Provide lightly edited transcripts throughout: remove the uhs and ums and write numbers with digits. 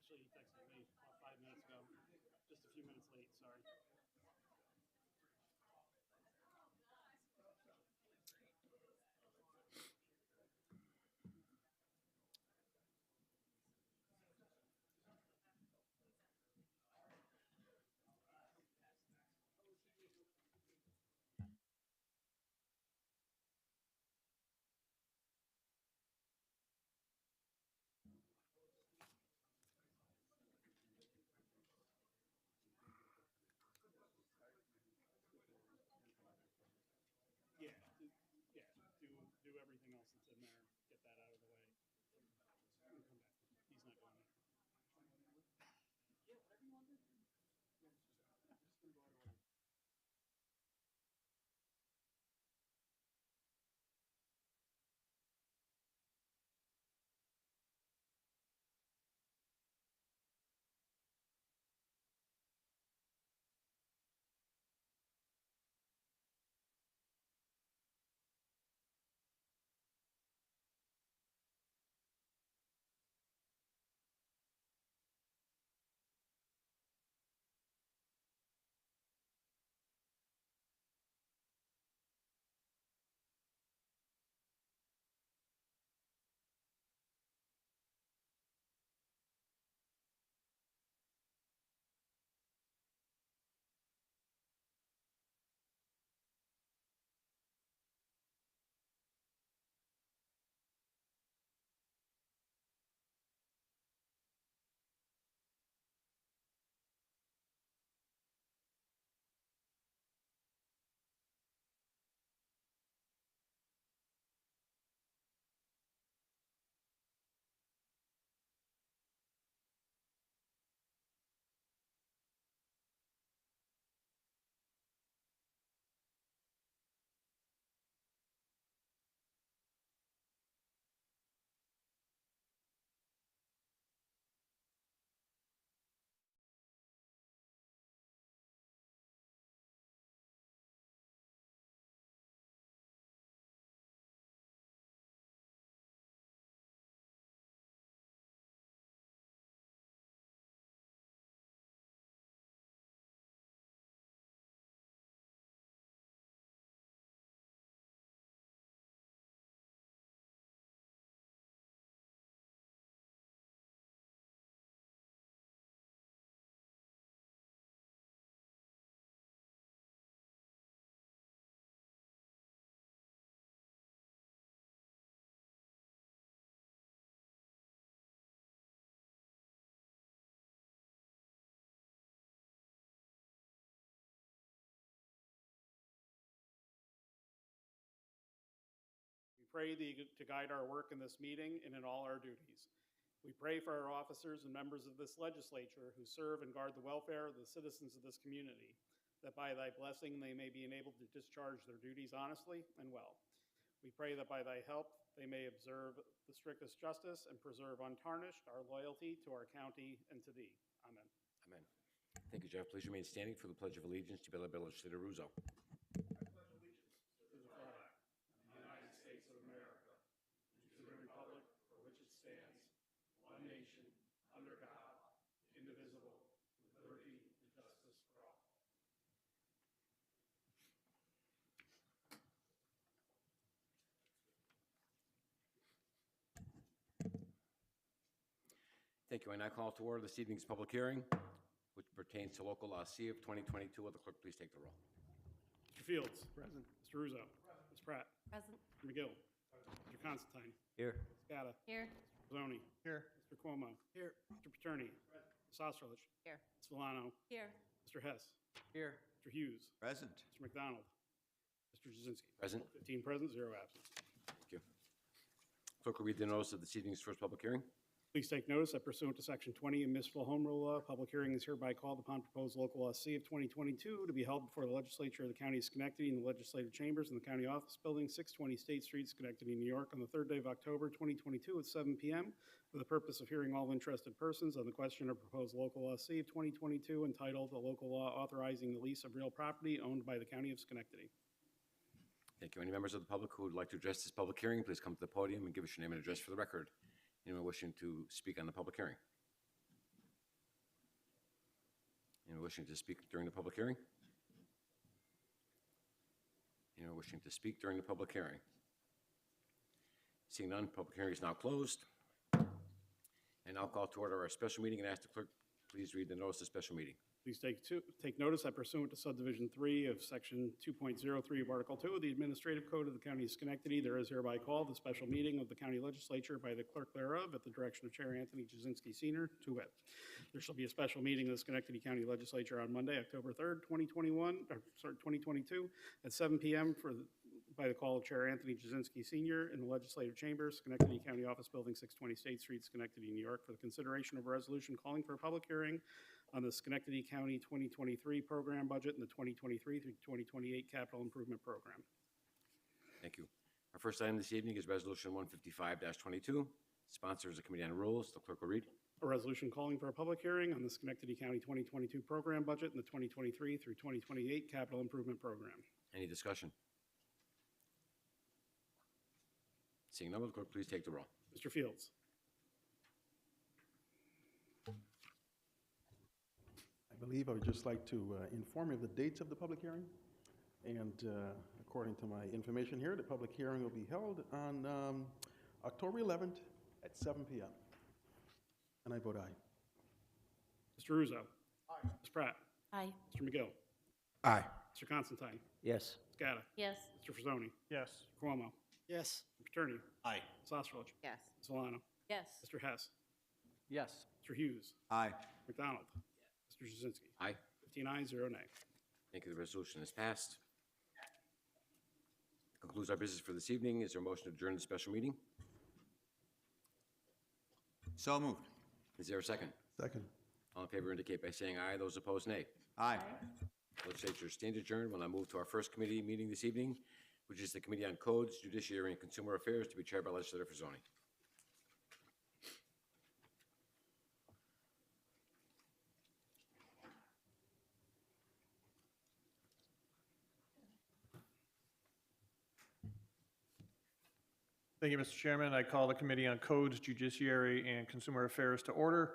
Actually, he texted me about 5 minutes ago. Just a few minutes late, sorry. Yeah, do everything else that's in there. Get that out of the way. Come back. He's not going there. Yeah, whatever you want to do. Yeah, I'm just gonna go out of the way. We pray thee to guide our work in this meeting and in all our duties. We pray for our officers and members of this legislature who serve and guard the welfare of the citizens of this community, that by thy blessing they may be enabled to discharge their duties honestly and well. We pray that by thy help they may observe the strictest justice and preserve untarnished our loyalty to our county and to thee. Amen. Amen. Thank you, Jeff. Please remain standing for the Pledge of Allegiance to be led by Legislator Russo. I pledge allegiance to the flag of the United States of America and to the republic for which it stands, one nation, under God, indivisible, with liberty and justice for all. Thank you. I now call to order this evening's public hearing, which pertains to local law C of 2022. Will the clerk please take the roll? Mr. Fields. Present. Mr. Russo. Present. Ms. Pratt. Present. Mr. McGill. Present. Mr. Constantine. Here. Ms. Scata. Here. Mr. Pizzoni. Here. Mr. Cuomo. Here. Mr. Paterni. Present. Ms. Osterlich. Here. Ms. Villano. Here. Mr. Hess. Here. Mr. Hughes. Present. Mr. McDonald. Mr. Jasinski. Present. 15 present, 0 absent. Thank you. Clerk will read the notice of this evening's first public hearing. Please take notice that pursuant to Section 20 of Municipal Home Rule Law, public hearing is hereby called upon proposed local law C of 2022 to be held before the Legislature of the County of Schenectady in the Legislative Chambers in the County Office Building, 620 State Street, Schenectady, New York, on the 3rd day of October 2022 at 7 p.m. for the purpose of hearing all interested persons on the question of proposed local law C of 2022 entitled "A Local Law Authorizing the Lease of Real Property Owned by the County of Schenectady." Thank you. Any members of the public who would like to address this public hearing, please come to the podium and give us your name and address for the record. Anyone wishing to speak on the public hearing? Anyone wishing to speak during the public hearing? Anyone wishing to speak during the public hearing? Seeing none, public hearing is now closed. And I'll call to order our special meeting and ask the clerk, please read the notice of special meeting. Please take notice that pursuant to subdivision 3 of section 2.03 of Article 2 of the Administrative Code of the County of Schenectady, there is hereby called the special meeting of the County Legislature by the clerk thereof at the direction of Chair Anthony Jasinski Sr. to wit. There shall be a special meeting of the Schenectady County Legislature on Monday, October 3rd, 2022 at 7 p.m. by the call of Chair Anthony Jasinski Sr. in the Legislative Chambers, Schenectady County Office Building, 620 State Street, Schenectady, New York, for the consideration of a resolution calling for a public hearing on the Schenectady County 2023 program budget and the 2023 through 2028 capital improvement program. Thank you. Our first item this evening is Resolution 155-22. Sponsor is the Committee on Rules. The clerk will read. A resolution calling for a public hearing on the Schenectady County 2022 program budget and the 2023 through 2028 capital improvement program. Any discussion? Seeing none, will the clerk please take the roll? Mr. Fields. I believe I would just like to inform you of the dates of the public hearing. And according to my information here, the public hearing will be held on October 11th at 7 p.m. And I vote aye. Mr. Russo. Aye. Ms. Pratt. Aye. Mr. McGill. Aye. Mr. Constantine. Yes. Scata. Yes. Mr. Frisoni. Yes. Mr. Cuomo. Yes. Mr. Turney. Aye. Ms. Osterlich. Yes. Ms. Solano. Yes. Mr. Hess. Yes. Mr. Hughes. Aye. McDonald. Mr. Jasinski. Aye. 15 ayes, 0 nay. Thank you. The resolution is passed. Concludes our business for this evening. Is there a motion to adjourn the special meeting? So moved. Is there a second? Second. All in favor indicate by saying aye. Those opposed, nay. Aye. Legislature stands adjourned. We'll now move to our first committee meeting this evening, which is the Committee on Codes, Judiciary, and Consumer Affairs, to be chaired by Legislator Frisoni. Thank you, Mr. Chairman. I call the Committee on Codes, Judiciary, and Consumer Affairs to order.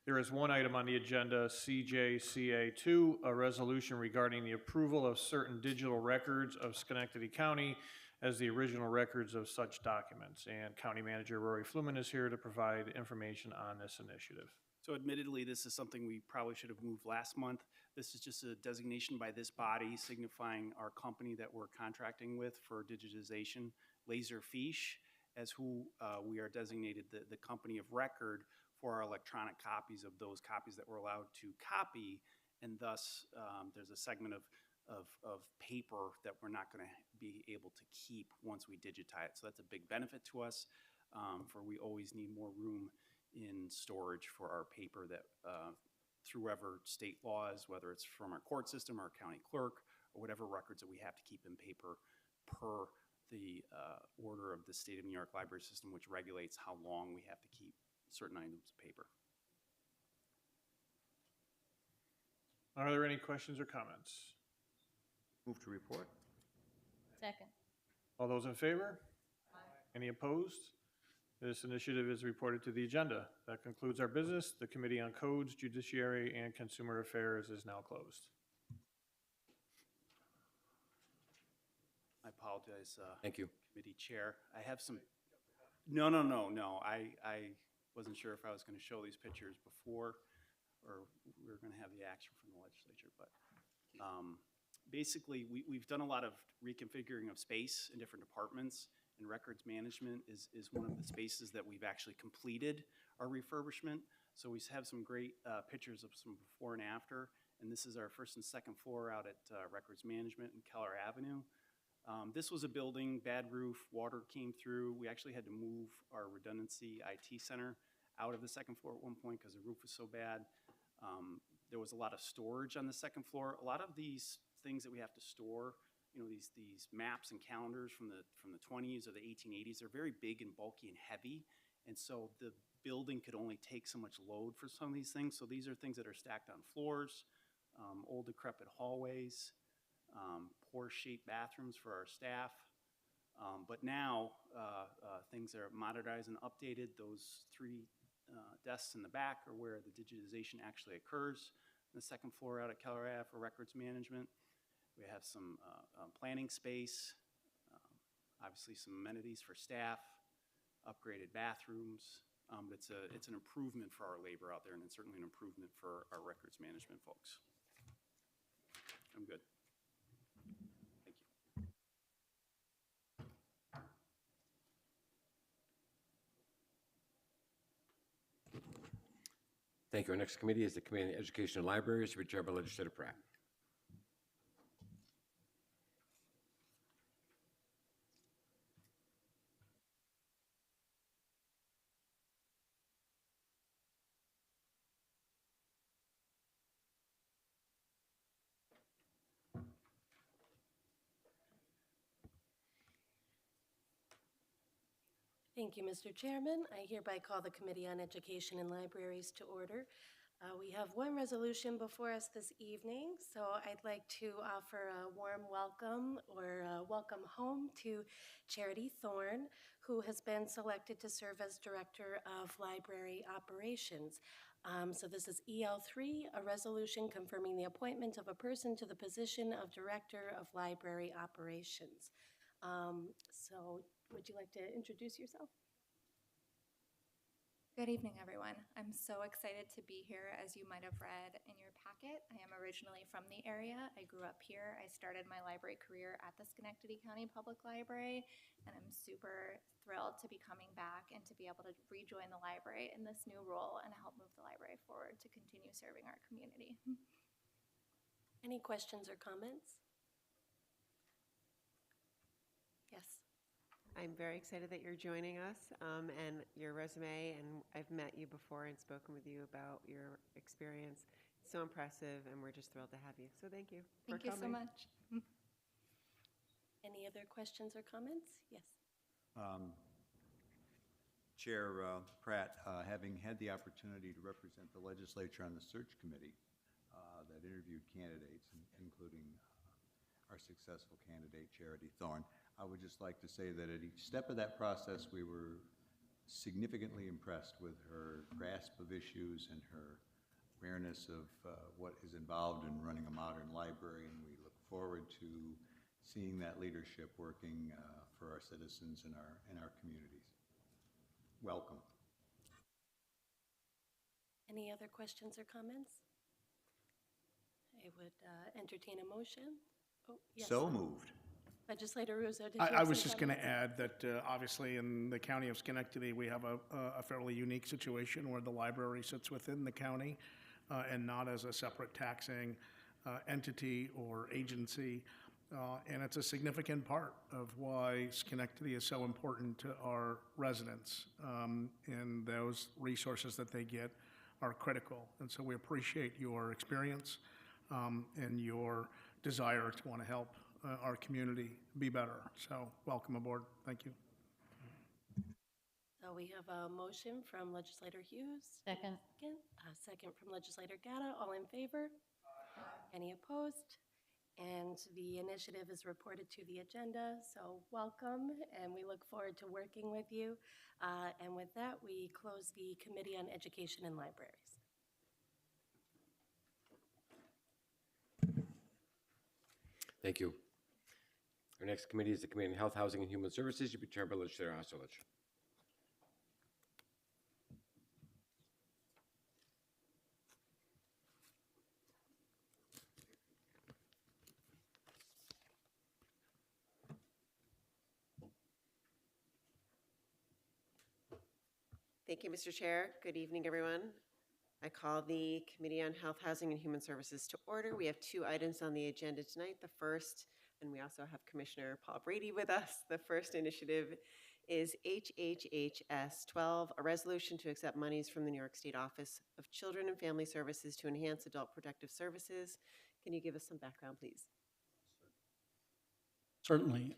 There is one item on the agenda, CJCA2, a resolution regarding the approval of certain digital records of Schenectady County as the original records of such documents. And County Manager Rory Fluman is here to provide information on this initiative. So admittedly, this is something we probably should have moved last month. This is just a designation by this body signifying our company that we're contracting with for digitization, Laserfiche, as who we are designated the company of record for our electronic copies of those copies that we're allowed to copy, and thus there's a segment of paper that we're not going to be able to keep once we digitize it. So that's a big benefit to us, for we always need more room in storage for our paper that through whatever state laws, whether it's from our court system, our county clerk, or whatever records that we have to keep in paper per the order of the State of New York Library System, which regulates how long we have to keep certain items of paper. Are there any questions or comments? Move to report. Second. All those in favor? Aye. Any opposed? This initiative is reported to the agenda. That concludes our business. The Committee on Codes, Judiciary, and Consumer Affairs is now closed. I apologize, Thank you. Committee Chair. I have some. No. I wasn't sure if I was going to show these pictures before, or we were going to have the action from the legislature. But basically, we've done a lot of reconfiguring of space in different departments, and records management is one of the spaces that we've actually completed our refurbishment. So we have some great pictures of some before and after. And this is our first and second floor out at records management in Keller Avenue. This was a building, bad roof, water came through. We actually had to move our redundancy IT center out of the second floor at one point because the roof was so bad. There was a lot of storage on the second floor. A lot of these things that we have to store, you know, these maps and calendars from the 20s or the 1880s, they're very big and bulky and heavy. And so the building could only take so much load for some of these things. So these are things that are stacked on floors, old decrepit hallways, poor shaped bathrooms for our staff. But now things are modernized and updated. Those three desks in the back are where the digitization actually occurs. the second floor out at Keller Ave for records management. We have some planning space, obviously some amenities for staff, upgraded bathrooms. It's an improvement for our labor out there, and it's certainly an improvement for our records management folks. I'm good. Thank you. Thank you. Our next committee is the Committee on Education and Libraries, to be chaired by Legislator Pratt. Thank you, Mr. Chairman. I hereby call the Committee on Education and Libraries to order. We have one resolution before us this evening, so I'd like to offer a warm welcome or welcome home to Charity Thorne, who has been selected to serve as Director of Library Operations. So this is EL3, a resolution confirming the appointment of a person to the position of Director of Library Operations. So would you like to introduce yourself? Good evening, everyone. I'm so excited to be here. As you might have read in your packet, I am originally from the area. I grew up here. I started my library career at the Schenectady County Public Library, and I'm super thrilled to be coming back and to be able to rejoin the library in this new role and help move the library forward to continue serving our community. Any questions or comments? Yes. I'm very excited that you're joining us and your resume, and I've met you before and spoken with you about your experience. It's so impressive, and we're just thrilled to have you. So thank you for Thank you so coming. much. Any other questions or comments? Yes. Chair Pratt, having had the opportunity to represent the legislature on the search committee that interviewed candidates, including our successful candidate, Charity Thorne, I would just like to say that at each step of that process, we were significantly impressed with her grasp of issues and her awareness of what is involved in running a modern library, and we look forward to seeing that leadership working for our citizens and our communities. Welcome. Any other questions or comments? I would entertain a motion. Oh, yes. So moved. Legislator Russo, did you I have was some just going to comments? add that obviously in the county of Schenectady, we have a fairly unique situation where the library sits within the county and not as a separate taxing entity or agency. And it's a significant part of why Schenectady is so important to our residents. And those resources that they get are critical. And so we appreciate your experience and your desire to want to help our community be better. So welcome aboard. Thank you. So we have a motion from Legislator Hughes. Second. A second from Legislator Gatta. All in favor? Any opposed? And the initiative is reported to the agenda. So welcome, and we look forward to working with you. And with that, we close the Committee on Education and Libraries. Thank you. Our next committee is the Committee on Health, Housing, and Human Services, to be chaired by Legislator Osterlich. Thank you, Mr. Chair. Good evening, everyone. I call the Committee on Health, Housing, and Human Services to order. We have two items on the agenda tonight. The first, and we also have Commissioner Paul Brady with us. The first initiative is HHHS 12, a resolution to accept monies from the New York State Office of Children and Family Services to enhance adult protective services. Can you give us some background, please? Certainly.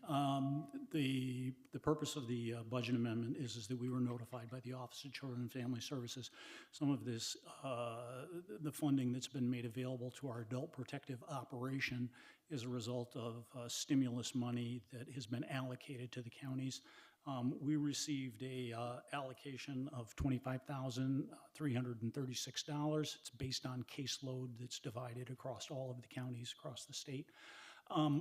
The purpose of the budget amendment is that we were notified by the Office of Children and Family Services. Some of this, the funding that's been made available to our adult protective operation is a result of stimulus money that has been allocated to the counties We received a allocation of $25,336. It's based on caseload that's divided across all of the counties across the state.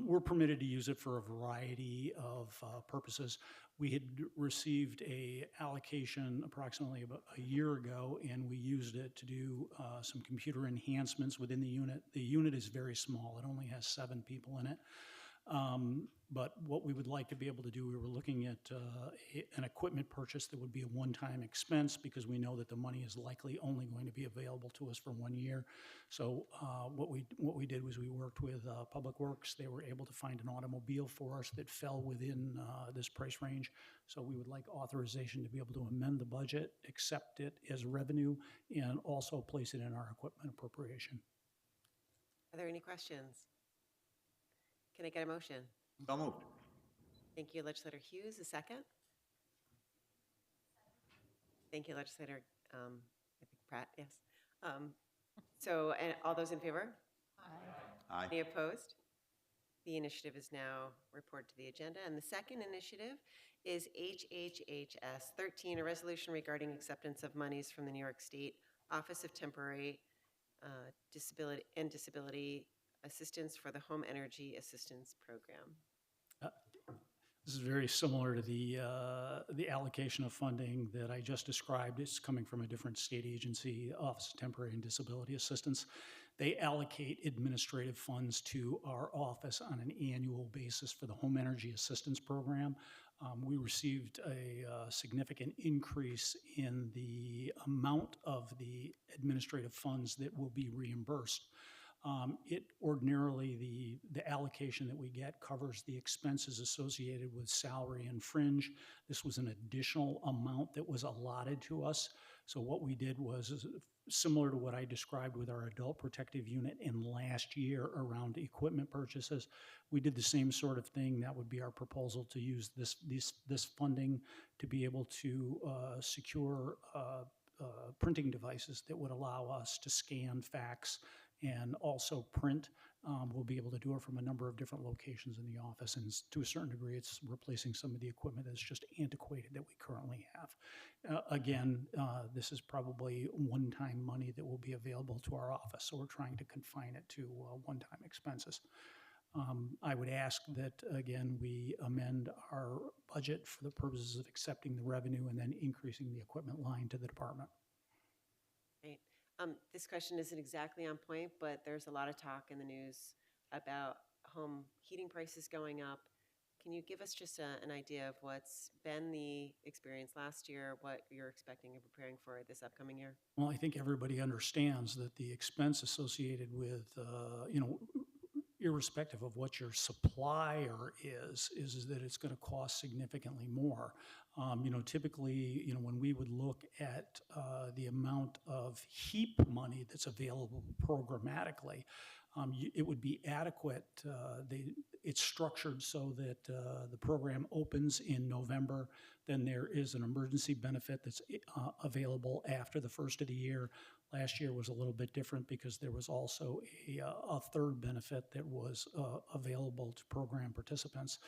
We're permitted to use it for a variety of purposes. We had received a allocation approximately about a year ago, and we used it to do some computer enhancements within the unit. The unit is very small. It only has 7 people in it. But what we would like to be able to do, we were looking at an equipment purchase that would be a one-time expense, because we know that the money is likely only going to be available to us for 1 year. So what we did was we worked with Public Works. They were able to find an automobile for us that fell within this price range. So we would like authorization to be able to amend the budget, accept it as revenue, and also place it in our equipment appropriation. Are there any questions? Can I get a motion? So moved. Thank you, Legislator Hughes. A second? Thank you, Legislator, I think Pratt, yes. And all those in favor? Aye. Any opposed? The initiative is now reported to the agenda. And the second initiative is HHHS 13, a resolution regarding acceptance of monies from the New York State Office of Temporary Disability Assistance for the Home Energy Assistance Program. This is very similar to the allocation of funding that I just described. It's coming from a different state agency, Office of Temporary and Disability Assistance. They allocate administrative funds to our office on an annual basis for the Home Energy Assistance Program. We received a significant increase in the amount of the administrative funds that will be reimbursed. It ordinarily, the allocation that we get covers the expenses associated with salary and fringe. This was an additional amount that was allotted to us. So what we did was similar to what I described with our adult protective unit in last year around equipment purchases. We did the same sort of thing. That would be our proposal, to use this funding to be able to secure printing devices that would allow us to scan, fax, and also print. We'll be able to do it from a number of different locations in the office, and to a certain degree, it's replacing some of the equipment that's just antiquated that we currently have. Again, this is probably one-time money that will be available to our office, so we're trying to confine it to one-time expenses. I would ask that, again, we amend our budget for the purposes of accepting the revenue and then increasing the equipment line to the department. Right. This question isn't exactly on point, but there's a lot of talk in the news about home heating prices going up. Can you give us just an idea of what's been the experience last year, what you're expecting and preparing for this upcoming year? Well, I think everybody understands that the expense associated with, irrespective of what your supplier is that it's going to cost significantly more. Typically, when we would look at the amount of HEAP money that's available programmatically, it would be adequate. It's structured so that the program opens in November. Then there is an emergency benefit that's available after the first of the year. Last year was a little bit different because there was also a third benefit that was available to program participants.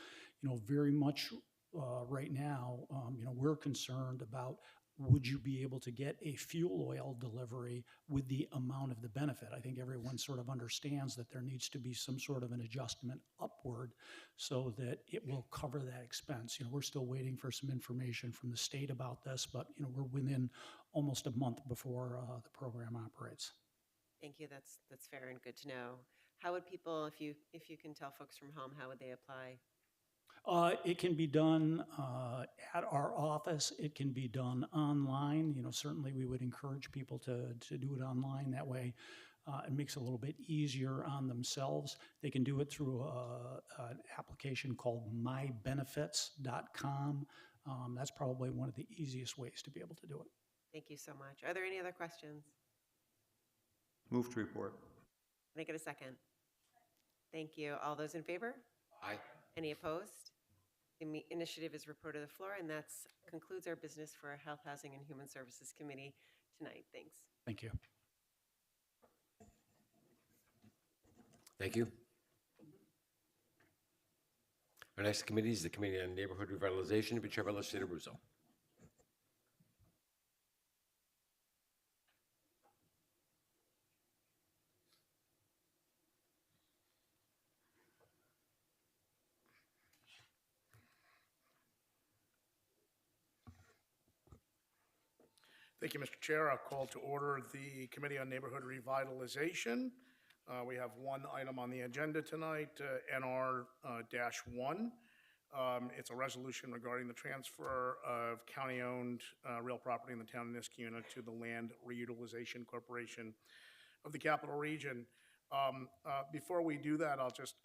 Very much right now, we're concerned about, would you be able to get a fuel oil delivery with the amount of the benefit? I think everyone sort of understands that there needs to be some sort of an adjustment upward so that it will cover that expense. We're still waiting for some information from the state about this, but we're within almost a month before the program operates. Thank you. That's fair and good to know. How would people, if you can tell folks from home, how would they apply? It can be done at our office. It can be done online. Certainly we would encourage people to do it online. That way it makes it a little bit easier on themselves. They can do it through an application called mybenefits.com. That's probably one of the easiest ways to be able to do it. Thank you so much. Are there any other questions? Move to report. Can I get a second? Thank you. All those in favor? Aye. Any opposed? The initiative is reported to the floor, and that concludes our business for our Health, Housing, and Human Services Committee tonight. Thanks. Thank you. Thank you. Our next committee is the Committee on Neighborhood Revitalization, to be chaired by Legislator Russo. Thank you, Mr. Chair. I'll call to order the Committee on Neighborhood Revitalization. We have one item on the agenda tonight, NR-1. It's a resolution regarding the transfer of county-owned real property in the town of Niskuna to the Land Reutilization Corporation of the Capital Region. Before we do that, I'll just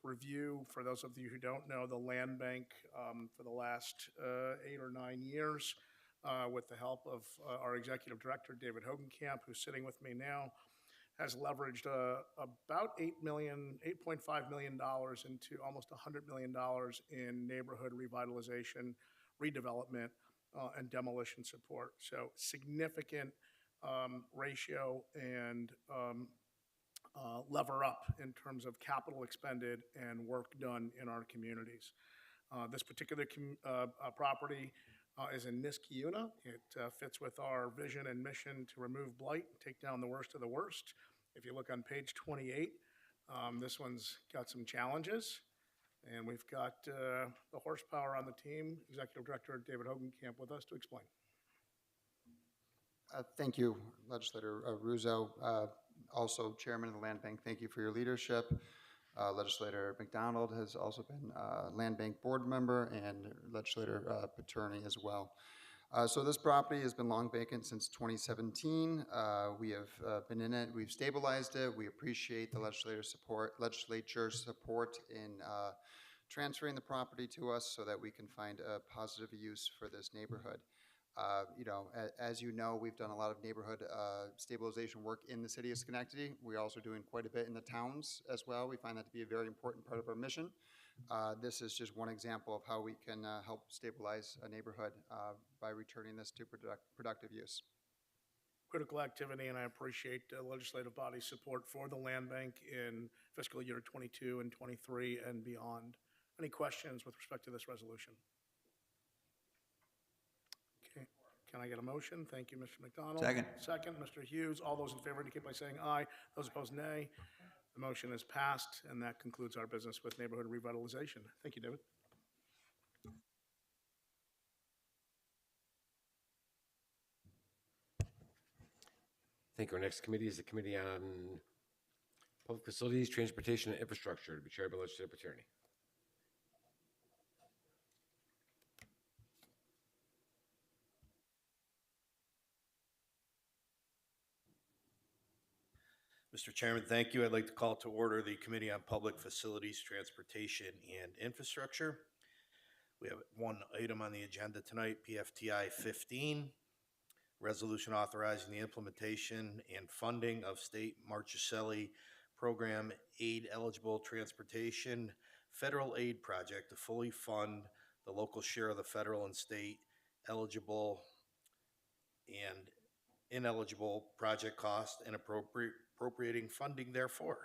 review, for those of you who don't know, the land bank for the last 8 or 9 years. With the help of our executive director, David Hogenkamp, who's sitting with me now, has leveraged about $8.5 million into almost $100 million in neighborhood revitalization, redevelopment, and demolition support. So significant ratio and lever up in terms of capital expended and work done in our communities. This particular property is in Niskuna. It fits with our vision and mission to remove blight and take down the worst of the worst. If you look on page 28, this one's got some challenges, and we've got the horsepower on the team, Executive Director David Hogenkamp, with us to explain. Thank you, Legislator Russo. Also, Chairman of the Land Bank, thank you for your leadership. Legislator McDonald has also been Land Bank board member, and Legislator Paterni as well. So this property has been long vacant since 2017. We have been in it. We've stabilized it. We appreciate the legislature's support in transferring the property to us so that we can find a positive use for this neighborhood. As you know, we've done a lot of neighborhood stabilization work in the city of Schenectady. We're also doing quite a bit in the towns as well. We find that to be a very important part of our mission. This is just one example of how we can help stabilize a neighborhood by returning this to productive use. Critical activity, and I appreciate legislative body support for the land bank in fiscal year 22 and 23 and beyond. Any questions with respect to this resolution? Okay. Can I get a motion? Thank you, Mr. McDonald. Second. Second, Mr. Hughes. All those in favor indicate by saying aye. Those opposed, nay. The motion is passed, and that concludes our business with neighborhood revitalization. Thank you, David. Thank you. Our next committee is the Committee on Public Facilities, Transportation, and Infrastructure, to be chaired by Legislator Paterni. Mr. Chairman, thank you. I'd like to call to order the Committee on Public Facilities, Transportation, and Infrastructure. We have one item on the agenda tonight, PFTI 15, resolution authorizing the implementation and funding of state Marchicelli program aid-eligible transportation federal aid project to fully fund the local share of the federal and state eligible and ineligible project cost and appropriating funding therefore.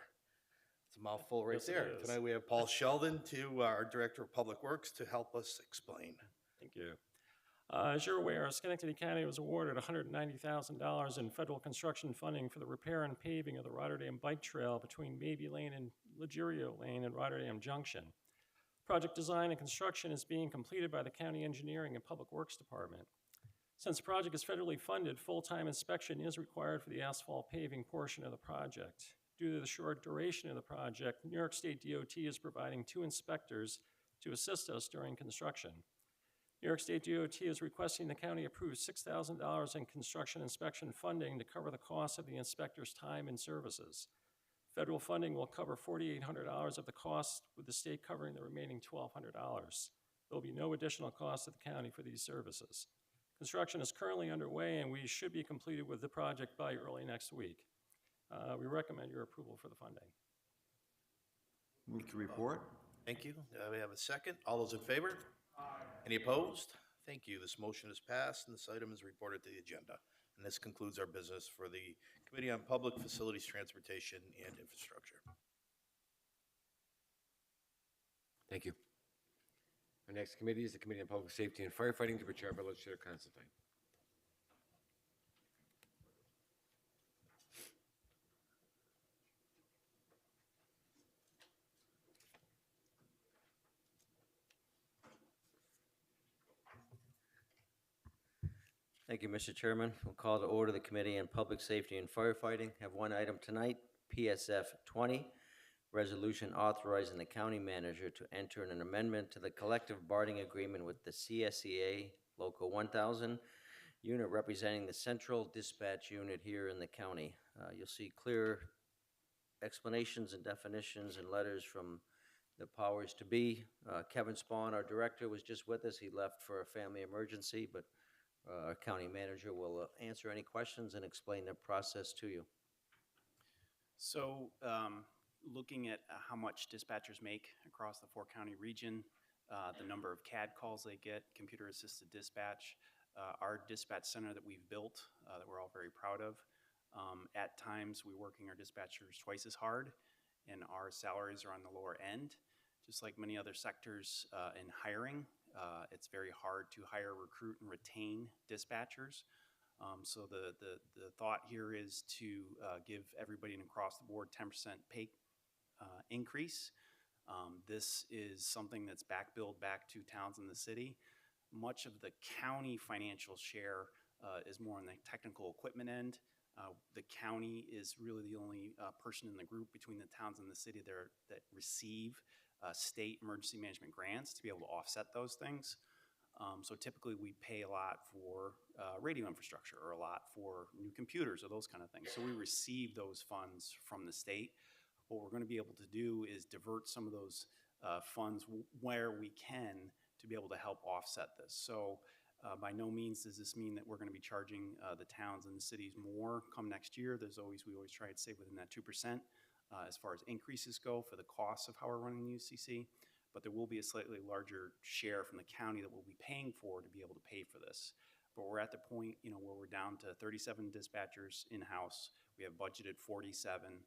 It's a mouthful right there. Tonight we have Paul Sheldon, our Director of Public Works, to help us explain. Thank you. As you're aware, Schenectady County was awarded $190,000 in federal construction funding for the repair and paving of the Rotterdam Bike Trail between Mabee Lane and Ligerio Lane and Rotterdam Junction. Project design and construction is being completed by the County Engineering and Public Works Department. Since the project is federally funded, full-time inspection is required for the asphalt paving portion of the project. Due to the short duration of the project, New York State DOT is providing 2 inspectors to assist us during construction. New York State DOT is requesting the county approve $6,000 in construction inspection funding to cover the cost of the inspector's time and services. Federal funding will cover $4,800 of the cost, with the state covering the remaining $1,200. There will be no additional cost to the county for these services. Construction is currently underway, and we should be completed with the project by early next week. We recommend your approval for the funding. Move to report. Thank you. We have a second. All those in favor? Aye. Any opposed? Thank you. This motion is passed, and this item is reported to the agenda. And this concludes our business for the Committee on Public Facilities, Transportation, and Infrastructure. Thank you. Our next committee is the Committee on Public Safety and Firefighting, to be chaired by Legislator Constantine. Thank you, Mr. Chairman. We'll call to order the Committee on Public Safety and Firefighting. Have one item tonight, PSF 20, resolution authorizing the county manager to enter an amendment to the collective bargaining agreement with the CSEA Local 1000 unit representing the central dispatch unit here in the county. You'll see clear explanations and definitions and letters from the powers to be. Kevin Spawn, our director, was just with us. He left for a family emergency, but our county manager will answer any questions and explain the process to you. So looking at how much dispatchers make across the four-county region, the number of CAD calls they get, computer-assisted dispatch, our dispatch center that we've built that we're all very proud of. At times, we're working our dispatchers twice as hard, and our salaries are on the lower end. Just like many other sectors in hiring, it's very hard to hire, recruit, and retain dispatchers. So the thought here is to give everybody an across-the-board 10% pay increase. This is something that's billed back to towns in the city. Much of the county financial share is more on the technical equipment end. The county is really the only person in the group between the towns and the city there that receive state emergency management grants to be able to offset those things. So typically we pay a lot for radio infrastructure or a lot for new computers or those kind of things. So we receive those funds from the state. What we're going to be able to do is divert some of those funds where we can to be able to help offset this. So by no means does this mean that we're going to be charging the towns and the cities more come next year. We always try to stay within that 2% as far as increases go for the costs of how we're running the UCC. But there will be a slightly larger share from the county that we'll be paying for to be able to pay for this. But we're at the point, where we're down to 37 dispatchers in-house. We have budgeted 47.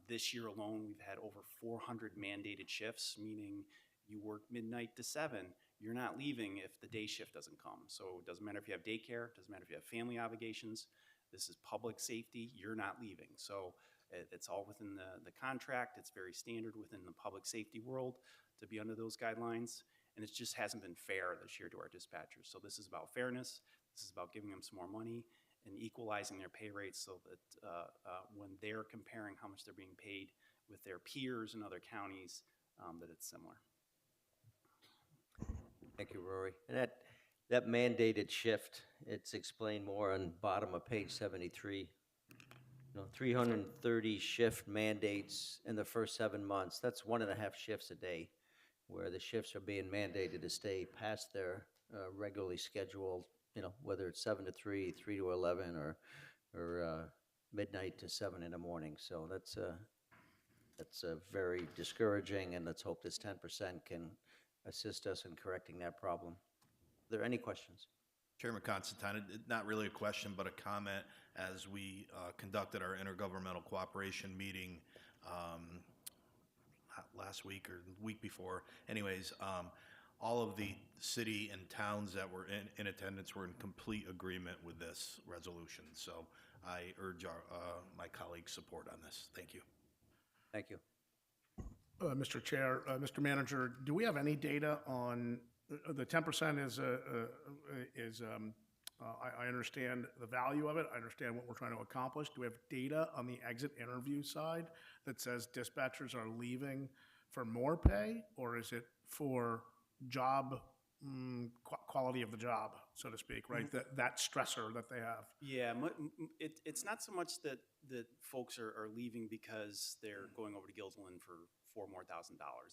This year alone, we've had over 400 mandated shifts, meaning you work midnight to 7. You're not leaving if the day shift doesn't come. So it doesn't matter if you have daycare, it doesn't matter if you have family obligations. This is public safety. You're not leaving. So it's all within the contract. It's very standard within the public safety world to be under those guidelines. And it just hasn't been fair this year to our dispatchers. So this is about fairness. This is about giving them some more money and equalizing their pay rates so that when they're comparing how much they're being paid with their peers in other counties, that it's similar. Thank you, Rory. And that mandated shift, it's explained more on bottom of page 73. 330 shift mandates in the first 7 months. That's 1.5 shifts a day, where the shifts are being mandated to stay past their regularly scheduled, whether it's 7 to 3, 3 to 11, or midnight to 7 in the morning. So that's very discouraging, and let's hope this 10% can assist us in correcting that problem. Are there any questions? Chairman Constantine, not really a question, but a comment. As we conducted our intergovernmental cooperation meeting last week or the week before, anyways, all of the city and towns that were in attendance were in complete agreement with this resolution. So I urge my colleagues' support on this. Thank you. Thank you. Mr. Chair, Mr. Manager, do we have any data on the 10% I understand the value of it. I understand what we're trying to accomplish. Do we have data on the exit interview side that says dispatchers are leaving for more pay, or is it for job quality of the job, so to speak, right? That stressor that they have. Yeah, it's not so much that folks are leaving because they're going over to Gilsland for $4,000 more.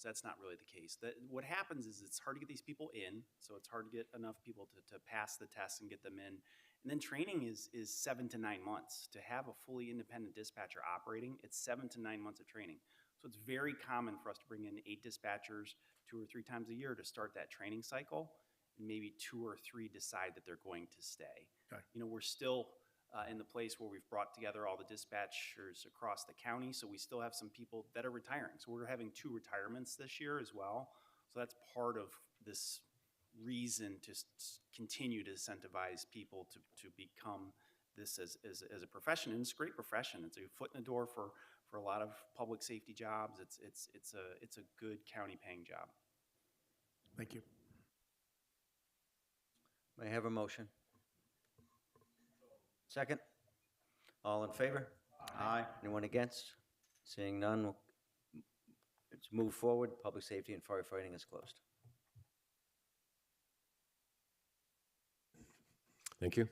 That's not really the case. What happens is it's hard to get these people in, so it's hard to get enough people to pass the test and get them in. And then training is 7 to 9 months. To have a fully independent dispatcher operating, it's 7 to 9 months of training. So it's very common for us to bring in 8 dispatchers 2 or 3 times a year to start that training cycle, and maybe 2 or 3 decide that they're going to stay. Okay. We're still in the place where we've brought together all the dispatchers across the county, so we still have some people that are retiring. So we're having 2 retirements this year as well. So that's part of this reason to continue to incentivize people to become this as a profession. And it's a great profession. It's a foot in the door for a lot of public safety jobs. It's a good county paying job. Thank you. May I have a motion? Second? All in favor? Aye. Anyone against? Seeing none, let's move forward. Public safety and firefighting is closed. Thank you.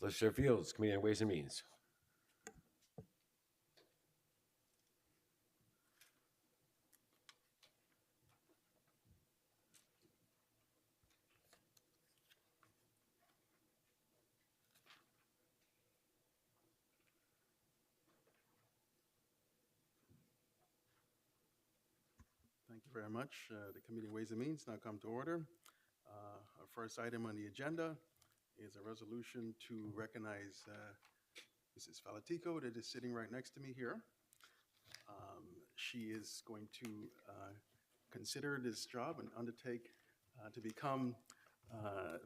Legislature Fields, Committee on Ways and Means. Thank you very much. The Committee on Ways and Means now come to order. Our first item on the agenda is a resolution to recognize Mrs. Falatico, that is sitting right next to me here. She is going to consider this job and undertake to become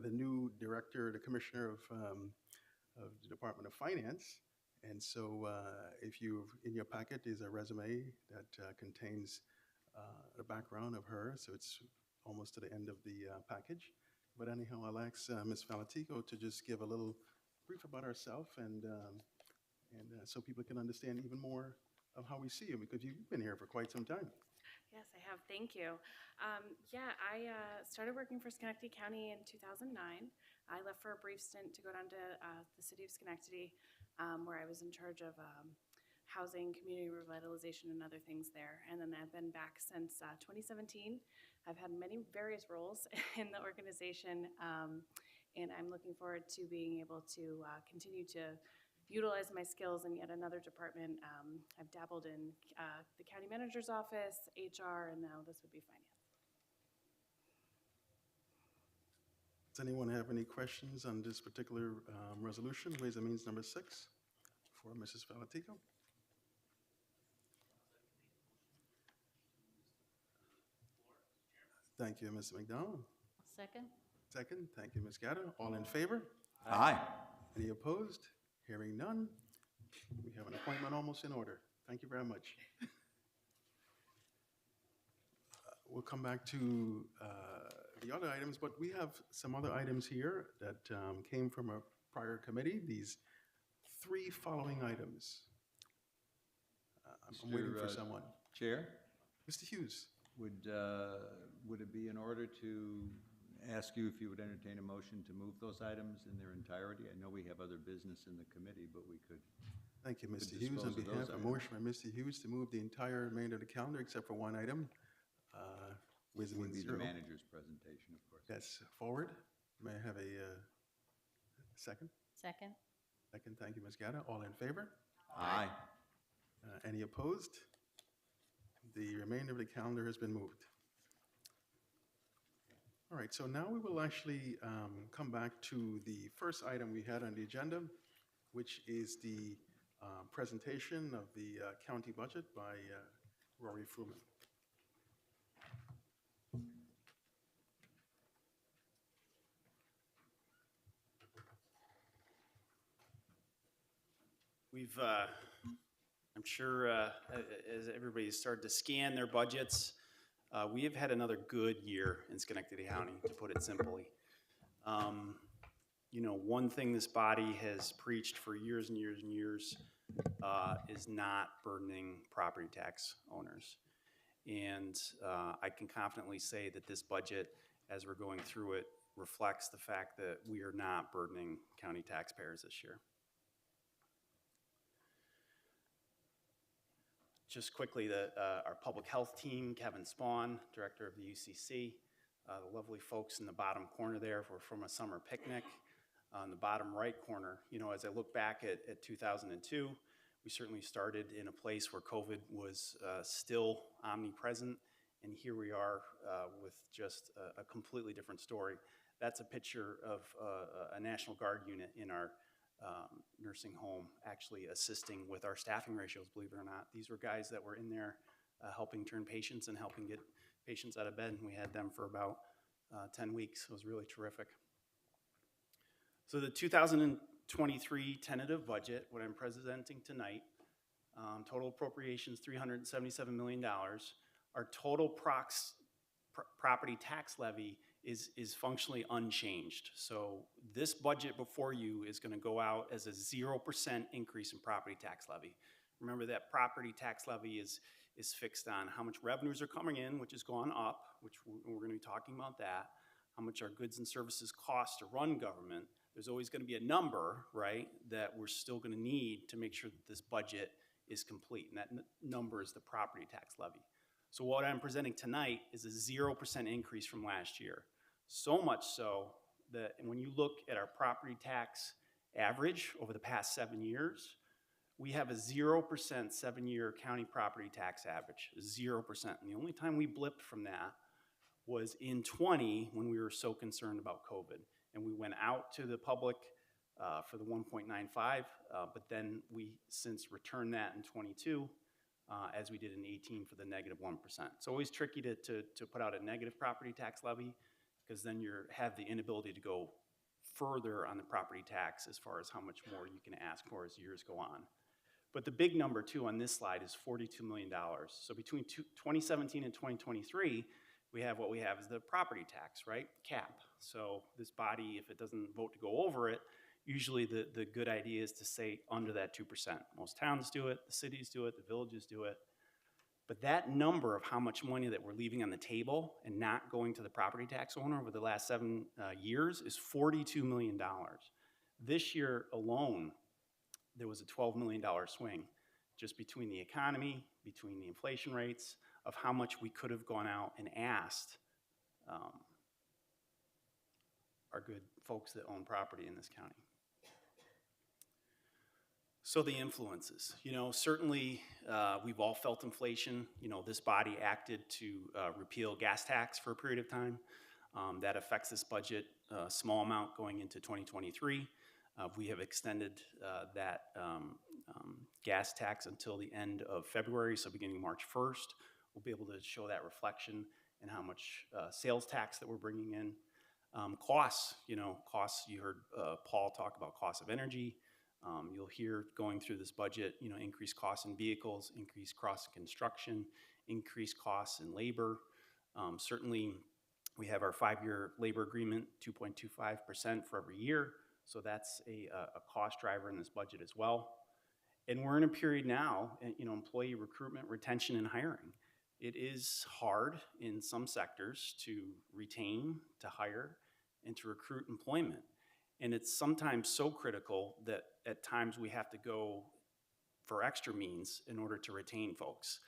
the new director, the commissioner of the Department of Finance. And so if in your packet is a resume that contains the background of her, so it's almost to the end of the package. But anyhow, I'll ask Ms. Falatico to just give a little brief about herself and so people can understand even more of how we see you, because you've been here for quite some time. Yes, I have. Thank you. I started working for Schenectady County in 2009. I left for a brief stint to go down to the city of Schenectady, where I was in charge of housing, community revitalization, and other things there. And then I've been back since 2017. I've had many various roles in the organization, and I'm looking forward to being able to continue to utilize my skills in yet another department. I've dabbled in the county manager's office, HR, and now this would be finance. Does anyone have any questions on this particular resolution, Ways and Means number 6, for Mrs. Falatico? Thank you, Mr. McDonald. Second? Second, thank you, Ms. Gatta. All in favor? Aye. Any opposed? Hearing none, we have an appointment almost in order. Thank you very much. We'll come back to the other items, but we have some other items here that came from a prior committee. These 3 following items. I'm waiting for someone. Chair? Mr. Hughes. Would it be in order to ask you if you would entertain a motion to move those items in their entirety? I know we have other business in the committee, but we could. Thank you, Mr. could Hughes. On dispose of behalf those of items. motion by Mr. Hughes to move the entire remainder of the calendar except for one item. Ways and Would Means be the 0. manager's presentation, of course. That's forward. May I have a second? Second? Second, thank you, Ms. Gatta. All in favor? Aye. Any opposed? The remainder of the calendar has been moved. All right, so now we will actually come back to the first item we had on the agenda, which is the presentation of the county budget by Rory Fruman. We've, I'm sure as everybody's started to scan their budgets, we have had another good year in Schenectady County, to put it simply. You know, one thing this body has preached for years and years and years is not burdening property tax owners. And I can confidently say that this budget, as we're going through it, reflects the fact that we are not burdening county taxpayers this year. Just quickly, our public health team, Kevin Spawn, director of the UCC, the lovely folks in the bottom corner there were from a summer picnic. On the bottom right corner, you know, as I look back at 2002, we certainly started in a place where COVID was still omnipresent, and here we are with just a completely different story. That's a picture of a National Guard unit in our nursing home actually assisting with our staffing ratios, believe it or not. These were guys that were in there helping turn patients and helping get patients out of bed, and we had them for about 10 weeks. It was really terrific. So the 2023 tentative budget, what I'm presenting tonight, total appropriations $377 million. Our total property tax levy is functionally unchanged. So this budget before you is going to go out as a 0% increase in property tax levy. Remember that property tax levy is fixed on how much revenues are coming in, which has gone up, which we're going to be talking about that, how much our goods and services cost to run government. There's always going to be a number, right, that we're still going to need to make sure that this budget is complete, and that number is the property tax levy. So what I'm presenting tonight is a 0% increase from last year. So much so that when you look at our property tax average over the past 7 years, we have a 0% 7-year county property tax average, 0%. And the only time we blipped from that was in 20 when we were so concerned about COVID. And we went out to the public for the 1.95, but then we since returned that in 22, as we did in 18 for the negative 1%. It's always tricky to put out a negative property tax levy, because then you have the inability to go further on the property tax as far as how much more you can ask for as years go on. But the big number too on this slide is $42 million. So between 2017 and 2023, we have what we have is the property tax, right? Cap. So this body, if it doesn't vote to go over it, usually the good idea is to stay under that 2%. Most towns do it, the cities do it, the villages do it. But that number of how much money that we're leaving on the table and not going to the property tax owner over the last 7 years is $42 million. This year alone, there was a $12 million swing just between the economy, between the inflation rates, of how much we could have gone out and asked our good folks that own property in this county. So the influences, certainly we've all felt inflation. This body acted to repeal gas tax for a period of time. That affects this budget, a small amount going into 2023. We have extended that gas tax until the end of February, so beginning March 1st. We'll be able to show that reflection in how much sales tax that we're bringing in. Costs, you heard Paul talk about costs of energy. You'll hear going through this budget, increased costs in vehicles, increased costs in construction, increased costs in labor. Certainly, we have our 5-year labor agreement, 2.25% for every year. So that's a cost driver in this budget as well. And we're in a period now, employee recruitment, retention, and hiring. It is hard in some sectors to retain, to hire, and to recruit employment. And it's sometimes so critical that at times we have to go for extra means in order to retain folks.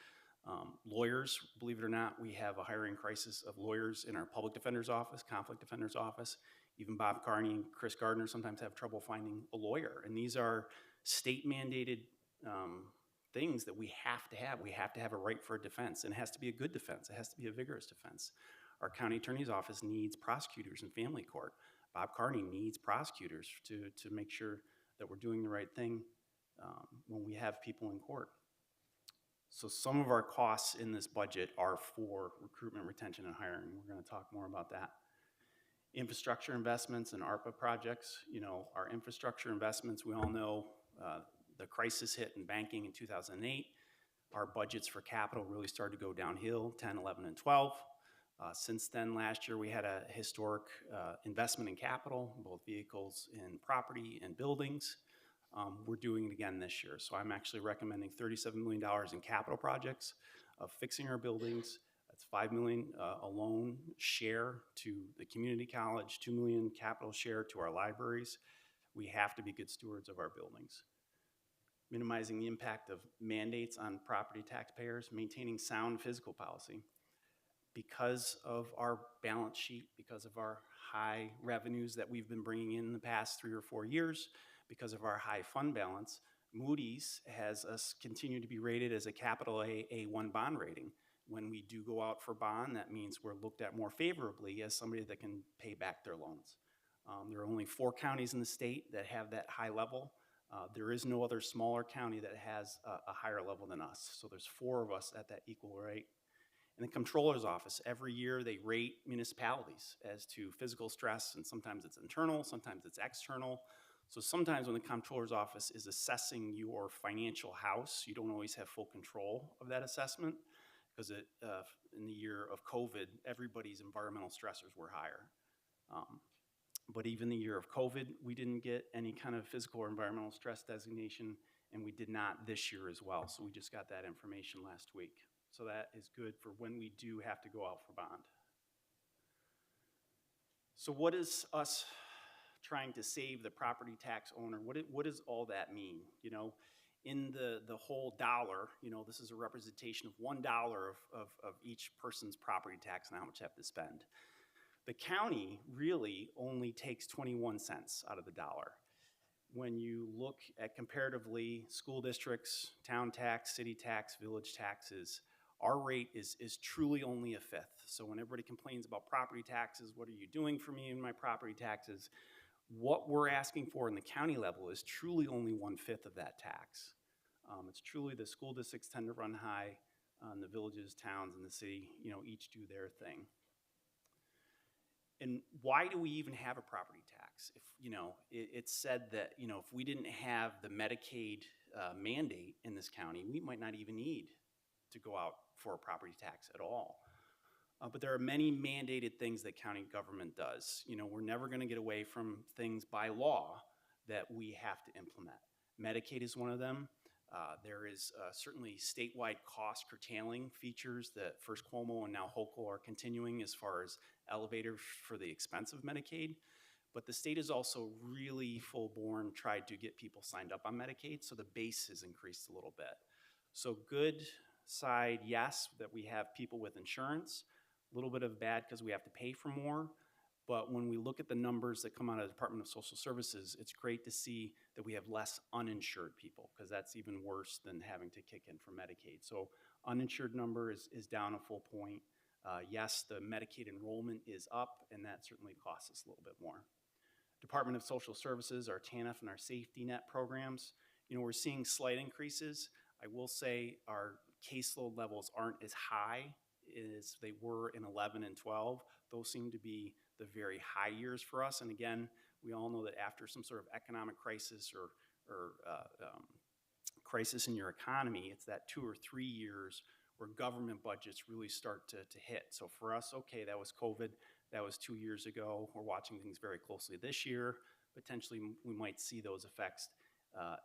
Lawyers, believe it or not, we have a hiring crisis of lawyers in our public defender's office, conflict defender's office. Even Bob Carney and Chris Gardner sometimes have trouble finding a lawyer. And these are state-mandated things that we have to have. We have to have a right for a defense, and it has to be a good defense. It has to be a vigorous defense. Our county attorney's office needs prosecutors in family court. Bob Carney needs prosecutors to make sure that we're doing the right thing when we have people in court. So some of our costs in this budget are for recruitment, retention, and hiring. We're going to talk more about that. Infrastructure investments and ARPA projects. Our infrastructure investments, we all know the crisis hit in banking in 2008. Our budgets for capital really started to go downhill, 10, 11, and 12. Since then, last year, we had a historic investment in capital, both vehicles and property and buildings. We're doing it again this year. So I'm actually recommending $37 million in capital projects of fixing our buildings. That's $5 million a loan share to the community college, $2 million capital share to our libraries. We have to be good stewards of our buildings. Minimizing the impact of mandates on property taxpayers, maintaining sound fiscal policy. Because of our balance sheet, because of our high revenues that we've been bringing in the past 3 or 4 years, because of our high fund balance, Moody's has us continue to be rated as a capital A1 bond rating. When we do go out for bond, that means we're looked at more favorably as somebody that can pay back their loans. There are only 4 counties in the state that have that high level. There is no other smaller county that has a higher level than us. So there's 4 of us at that equal rate. In the comptroller's office, every year they rate municipalities as to physical stress, and sometimes it's internal, sometimes it's external. So sometimes when the comptroller's office is assessing your financial house, you don't always have full control of that assessment, because in the year of COVID, everybody's environmental stressors were higher. But even the year of COVID, we didn't get any kind of physical or environmental stress designation, and we did not this year as well. So we just got that information last week. So that is good for when we do have to go out for bond. So what is us trying to save the property tax owner? What does all that mean? You know, in the whole dollar, you know, this is a representation of $1 of each person's property tax and how much they have to spend. The county really only takes 21 cents out of the dollar. When you look at comparatively school districts, town tax, city tax, village taxes, our rate is truly only a fifth. So when everybody complains about property taxes, what are you doing for me in my property taxes? What we're asking for in the county level is truly only 1/5 of that tax. It's truly the school districts tend to run high, the villages, towns, and the city, you know, each do their thing. And why do we even have a property tax? If, you know, it's said that, you know, if we didn't have the Medicaid mandate in this county, we might not even need to go out for a property tax at all. But there are many mandated things that county government does. You know, we're never going to get away from things by law that we have to implement. Medicaid is one of them. There is certainly statewide cost curtailing features that First Cuomo and now Hochul are continuing as far as elevators for the expense of Medicaid. But the state has also really full-born tried to get people signed up on Medicaid, so the base has increased a little bit. So good side, yes, that we have people with insurance. A little bit of bad because we have to pay for more. But when we look at the numbers that come out of the Department of Social Services, it's great to see that we have less uninsured people, because that's even worse than having to kick in for Medicaid. So uninsured number is down a full point. Yes, the Medicaid enrollment is up, and that certainly costs us a little bit more. Department of Social Services, our TANF and our safety net programs, you know, we're seeing slight increases. I will say our caseload levels aren't as high as they were in 11 and 12. Those seem to be the very high years for us. And again, we all know that after some sort of economic crisis or crisis in your economy, it's that 2 or 3 years where government budgets really start to hit. So for us, okay, that was COVID. That was 2 years ago. We're watching things very closely this year. Potentially, we might see those effects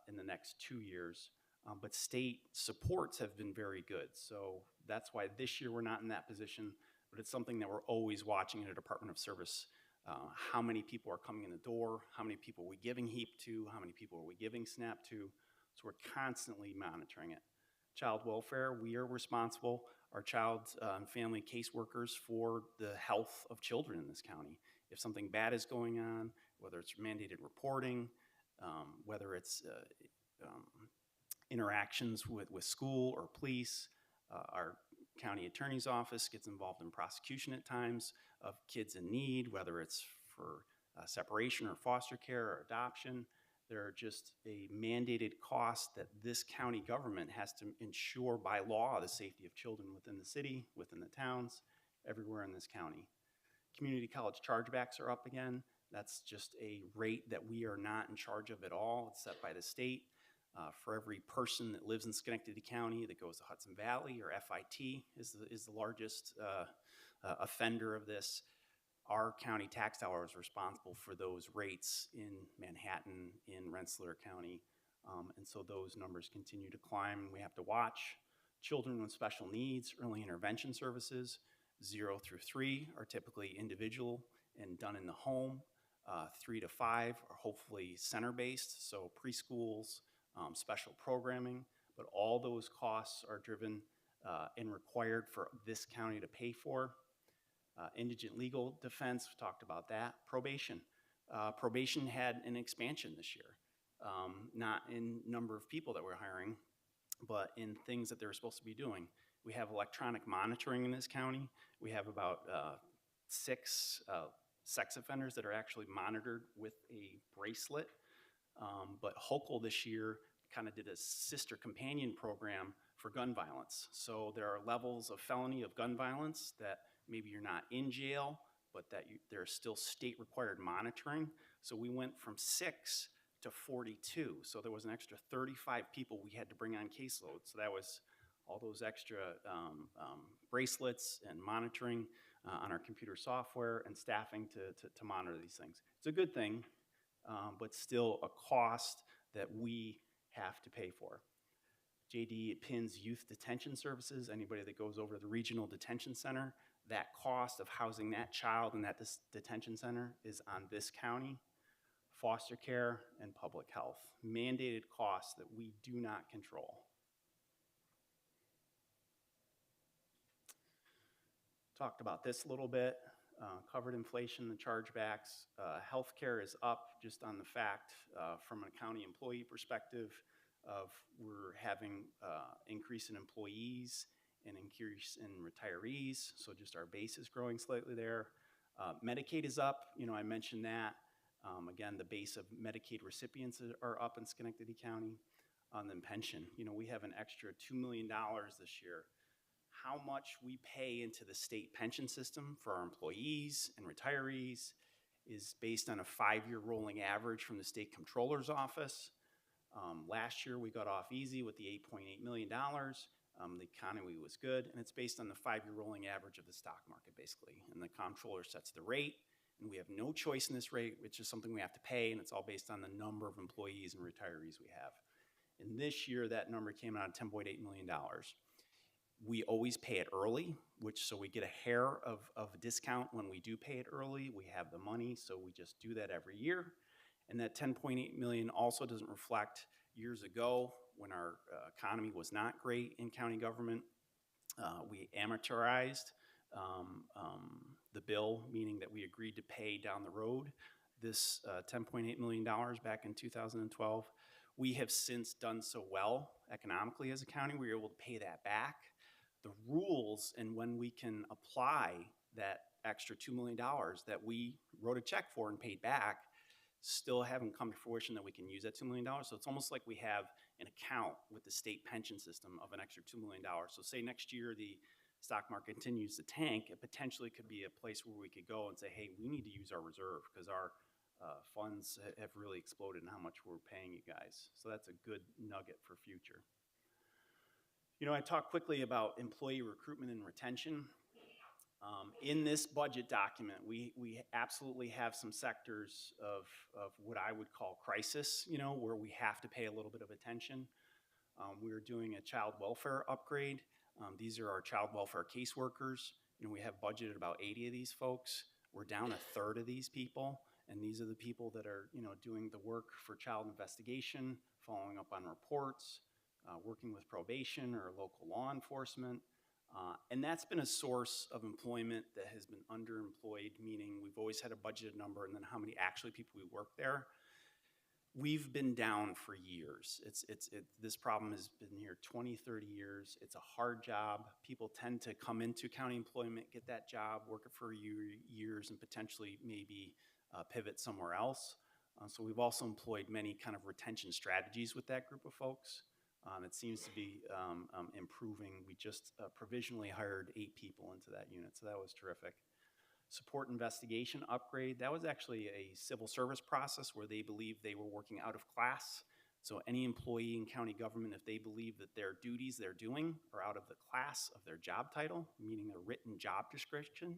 in the next 2 years. But state supports have been very good. So that's why this year we're not in that position, but it's something that we're always watching in the Department of Service. How many people are coming in the door? How many people are we giving HEAP to? How many people are we giving SNAP to? So we're constantly monitoring it. Child welfare, we are responsible, our child and family caseworkers, for the health of children in this county. If something bad is going on, whether it's mandated reporting, whether it's interactions with school or police, our county attorney's office gets involved in prosecution at times of kids in need, whether it's for separation or foster care or adoption. There are just a mandated cost that this county government has to ensure by law the safety of children within the city, within the towns, everywhere in this county. Community college chargebacks are up again. That's just a rate that we are not in charge of at all. It's set by the state. For every person that lives in Schenectady County that goes to Hudson Valley, or FIT is the largest offender of this, our county tax dollar is responsible for those rates in Manhattan, in Rensselaer County. And so those numbers continue to climb, and we have to watch. Children with special needs, early intervention services, 0 through 3 are typically individual and done in the home. 3 to 5 are hopefully center-based, so preschools, special programming, but all those costs are driven and required for this county to pay for. Indigent legal defense, we talked about that. Probation. Probation had an expansion this year, not in number of people that we're hiring, but in things that they're supposed to be doing. We have electronic monitoring in this county. We have about 6 sex offenders that are actually monitored with a bracelet. But Hochul this year kind of did a sister companion program for gun violence. So there are levels of felony of gun violence that maybe you're not in jail, but that there's still state-required monitoring. So we went from 6 to 42. So there was an extra 35 people we had to bring on caseload. So that was all those extra bracelets and monitoring on our computer software and staffing to monitor these things. It's a good thing, but still a cost that we have to pay for. JD pins youth detention services. Anybody that goes over to the regional detention center, that cost of housing that child in that detention center is on this county. Foster care and public health, mandated costs that we do not control. Talked about this a little bit, covered inflation and chargebacks. Healthcare is up just on the fact from a county employee perspective of we're having increase in employees and increase in retirees, so just our base is growing slightly there. Medicaid is up, I mentioned that. Again, the base of Medicaid recipients are up in Schenectady County. Then pension, we have an extra $2 million this year. How much we pay into the state pension system for our employees and retirees is based on a 5-year rolling average from the state comptroller's office. Last year we got off easy with the $8.8 million. The economy was good, and it's based on the 5-year rolling average of the stock market, basically. And the comptroller sets the rate, and we have no choice in this rate, which is something we have to pay, and it's all based on the number of employees and retirees we have. And this year, that number came out at $10.8 million. We always pay it early, so we get a hair of a discount when we do pay it early. We have the money, so we just do that every year. And that $10.8 million also doesn't reflect years ago when our economy was not great in county government. We amortized the bill, meaning that we agreed to pay down the road this $10.8 million back in 2012. We have since done so well economically as a county, we were able to pay that back. The rules and when we can apply that extra $2 million that we wrote a check for and paid back still haven't come to fruition that we can use that $2 million. So it's almost like we have an account with the state pension system of an extra $2 million. So say next year the stock market continues to tank, it potentially could be a place where we could go and say, hey, we need to use our reserve because our funds have really exploded in how much we're paying you guys. So that's a good nugget for future. I talked quickly about employee recruitment and retention. In this budget document, we absolutely have some sectors of what I would call crisis, where we have to pay a little bit of attention. We're doing a child welfare upgrade. These are our child welfare caseworkers. We have budgeted about 80 of these folks. We're down a third of these people, and these are the people that are, doing the work for child investigation, following up on reports, working with probation or local law enforcement. And that's been a source of employment that has been underemployed, meaning we've always had a budgeted number and then how many actually people we work there. We've been down for years. This problem has been here 20, 30 years. It's a hard job. People tend to come into county employment, get that job, work it for years, and potentially maybe pivot somewhere else. So we've also employed many kind of retention strategies with that group of folks. It seems to be improving. We just provisionally hired 8 people into that unit, so that was terrific. Support investigation upgrade, that was actually a civil service process where they believed they were working out of class. So any employee in county government, if they believe that their duties they're doing are out of the class of their job title, meaning a written job description,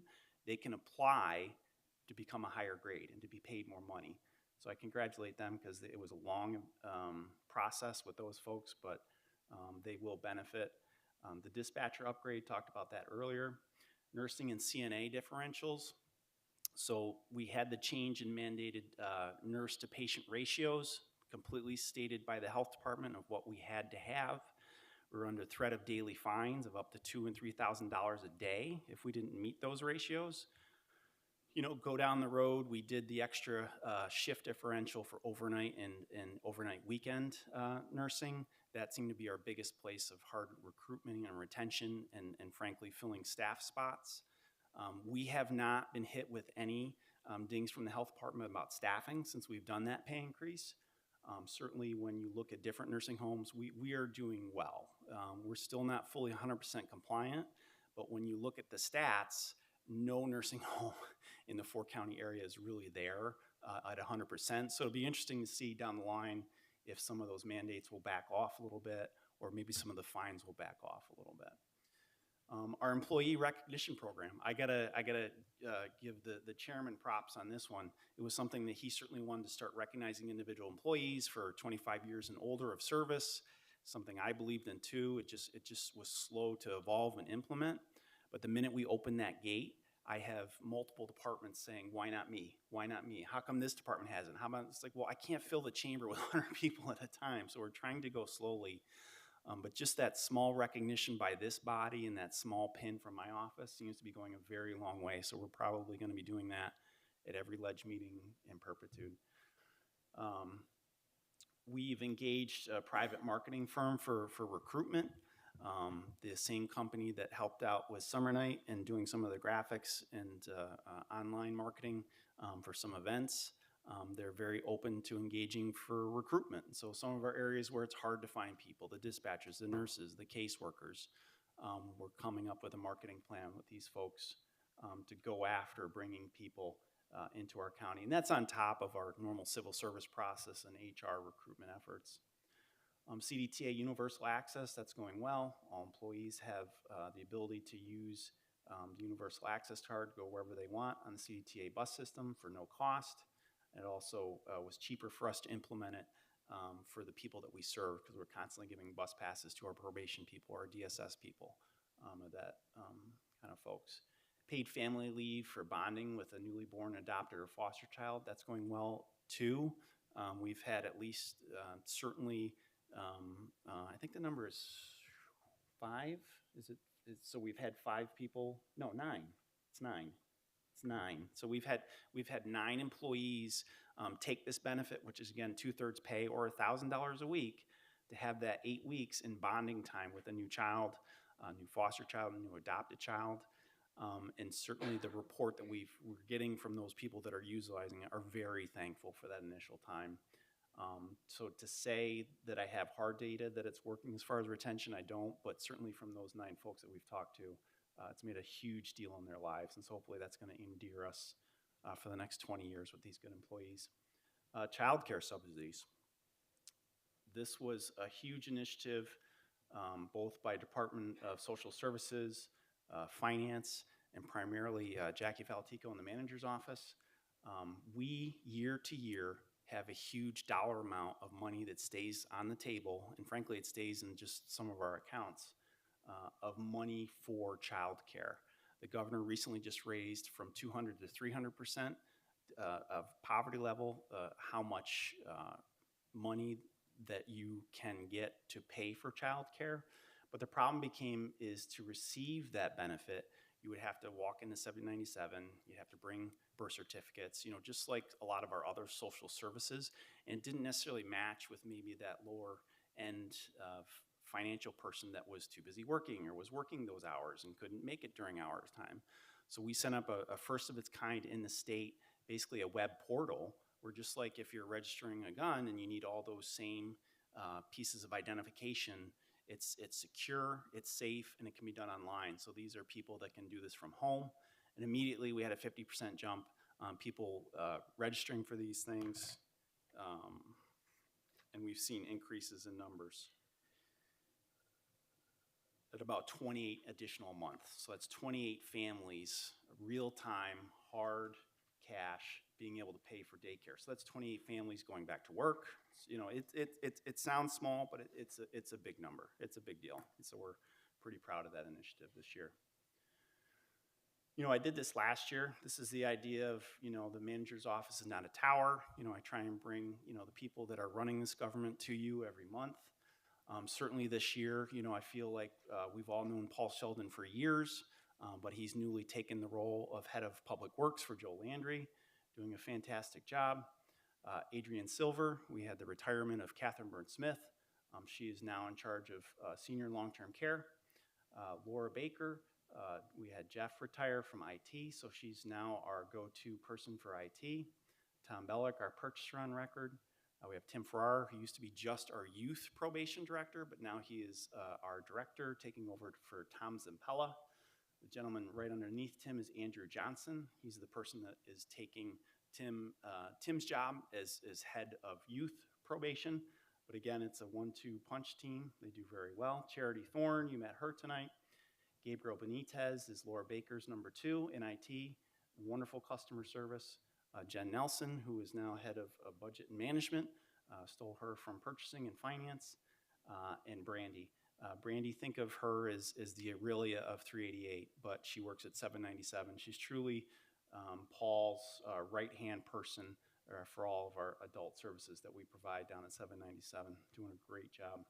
they can apply to become a higher grade and to be paid more money. So I congratulate them because it was a long process with those folks, but they will benefit. The dispatcher upgrade, talked about that earlier. Nursing and Cna differentials. So we had the change in mandated nurse to patient ratios, completely stated by the health department of what we had to have. We're under threat of daily fines of up to $2,000 and $3,000 a day if we didn't meet those ratios. Go down the road, we did the extra shift differential for overnight and overnight weekend nursing. That seemed to be our biggest place of hard recruitment and retention and frankly, filling staff spots. We have not been hit with any dings from the health department about staffing since we've done that pay increase. Certainly, when you look at different nursing homes, we are doing well. We're still not fully 100% compliant, but when you look at the stats, no nursing home in the four-county area is really there at 100%. So it'll be interesting to see down the line if some of those mandates will back off a little bit, or maybe some of the fines will back off a little bit. Our employee recognition program, I gotta give the chairman props on this one. It was something that he certainly wanted to start recognizing individual employees for 25 years and older of service, something I believed in too. It just was slow to evolve and implement. But the minute we opened that gate, I have multiple departments saying, why not me? Why not me? How come this department hasn't? How about, it's like, well, I can't fill the chamber with 100 people at a time, so we're trying to go slowly. But just that small recognition by this body and that small pin from my office seems to be going a very long way. So we're probably going to be doing that at every ledge meeting in perpetuity. We've engaged a private marketing firm for recruitment. The same company that helped out with Summer Night and doing some of the graphics and online marketing for some events. They're very open to engaging for recruitment. So some of our areas where it's hard to find people, the dispatchers, the nurses, the caseworkers, we're coming up with a marketing plan with these folks to go after bringing people into our county. And that's on top of our normal civil service process and HR recruitment efforts. CDTA Universal Access, that's going well. All employees have the ability to use the Universal Access card to go wherever they want on the CDTA bus system for no cost. It also was cheaper for us to implement it for the people that we serve, because we're constantly giving bus passes to our probation people, our DSS people, that kind of folks. Paid family leave for bonding with a newly born, adopted, or foster child, that's going well too. We've had at least certainly, I think the number is 5, is it? So we've had 5 people, no, 9, it's 9. It's 9. So we've had 9 employees take this benefit, which is again 2/3 pay or $1,000 a week, to have that 8 weeks in bonding time with a new child, a new foster child, a new adopted child. And certainly the report that we're getting from those people that are utilizing it are very thankful for that initial time. So to say that I have hard data that it's working as far as retention, I don't, but certainly from those 9 folks that we've talked to, it's made a huge deal in their lives, and so hopefully that's going to endear us for the next 20 years with these good employees. Child care subsidies. This was a huge initiative, both by Department of Social Services, Finance, and primarily Jackie Faltico in the manager's office. We, year to year, have a huge dollar amount of money that stays on the table, and frankly, it stays in just some of our accounts, of money for child care. The governor recently just raised from 200 to 300% of poverty level, how much money that you can get to pay for child care. But the problem is to receive that benefit, you would have to walk into 7097, you'd have to bring birth certificates, just like a lot of our other social services, and it didn't necessarily match with maybe that lower end of financial person that was too busy working or was working those hours and couldn't make it during hours time. So we set up a first of its kind in the state, basically a web portal, where just like if you're registering a gun and you need all those same pieces of identification, it's secure, it's safe, and it can be done online. So these are people that can do this from home. And immediately we had a 50% jump on people registering for these things. And we've seen increases in numbers at about 28 additional a month. So that's 28 families, real-time, hard cash, being able to pay for daycare. So that's 28 families going back to work. It sounds small, but it's a big number. It's a big deal. And so we're pretty proud of that initiative this year. I did this last year. This is the idea of, the manager's office is not a tower. I try and bring, the people that are running this government to you every month. Certainly this year, I feel like we've all known Paul Sheldon for years, but he's newly taken the role of head of public works for Joe Landry, doing a fantastic job. Adrian Silver, we had the retirement of Catherine Burns-Smith. She is now in charge of senior long-term care. Laura Baker, we had Jeff retire from IT, so she's now our go-to person for IT. Tom Bellick, our purchaser on record. We have Tim Farrar, who used to be just our youth probation director, but now he is our director, taking over for Tom Zampella. The gentleman right underneath Tim is Andrew Johnson. He's the person that is taking Tim's job as head of youth probation. But again, it's a 1-2 punch team. They do very well. Charity Thorne, you met her tonight. Gabriel Benitez is Laura Baker's number 2 in IT, wonderful customer service. Jen Nelson, who is now head of budget and management, stole her from purchasing and finance, and Brandy. Brandy, think of her as the Aurelia of 388, but she works at 797. She's truly Paul's right-hand person for all of our adult services that we provide down at 797, doing a great job.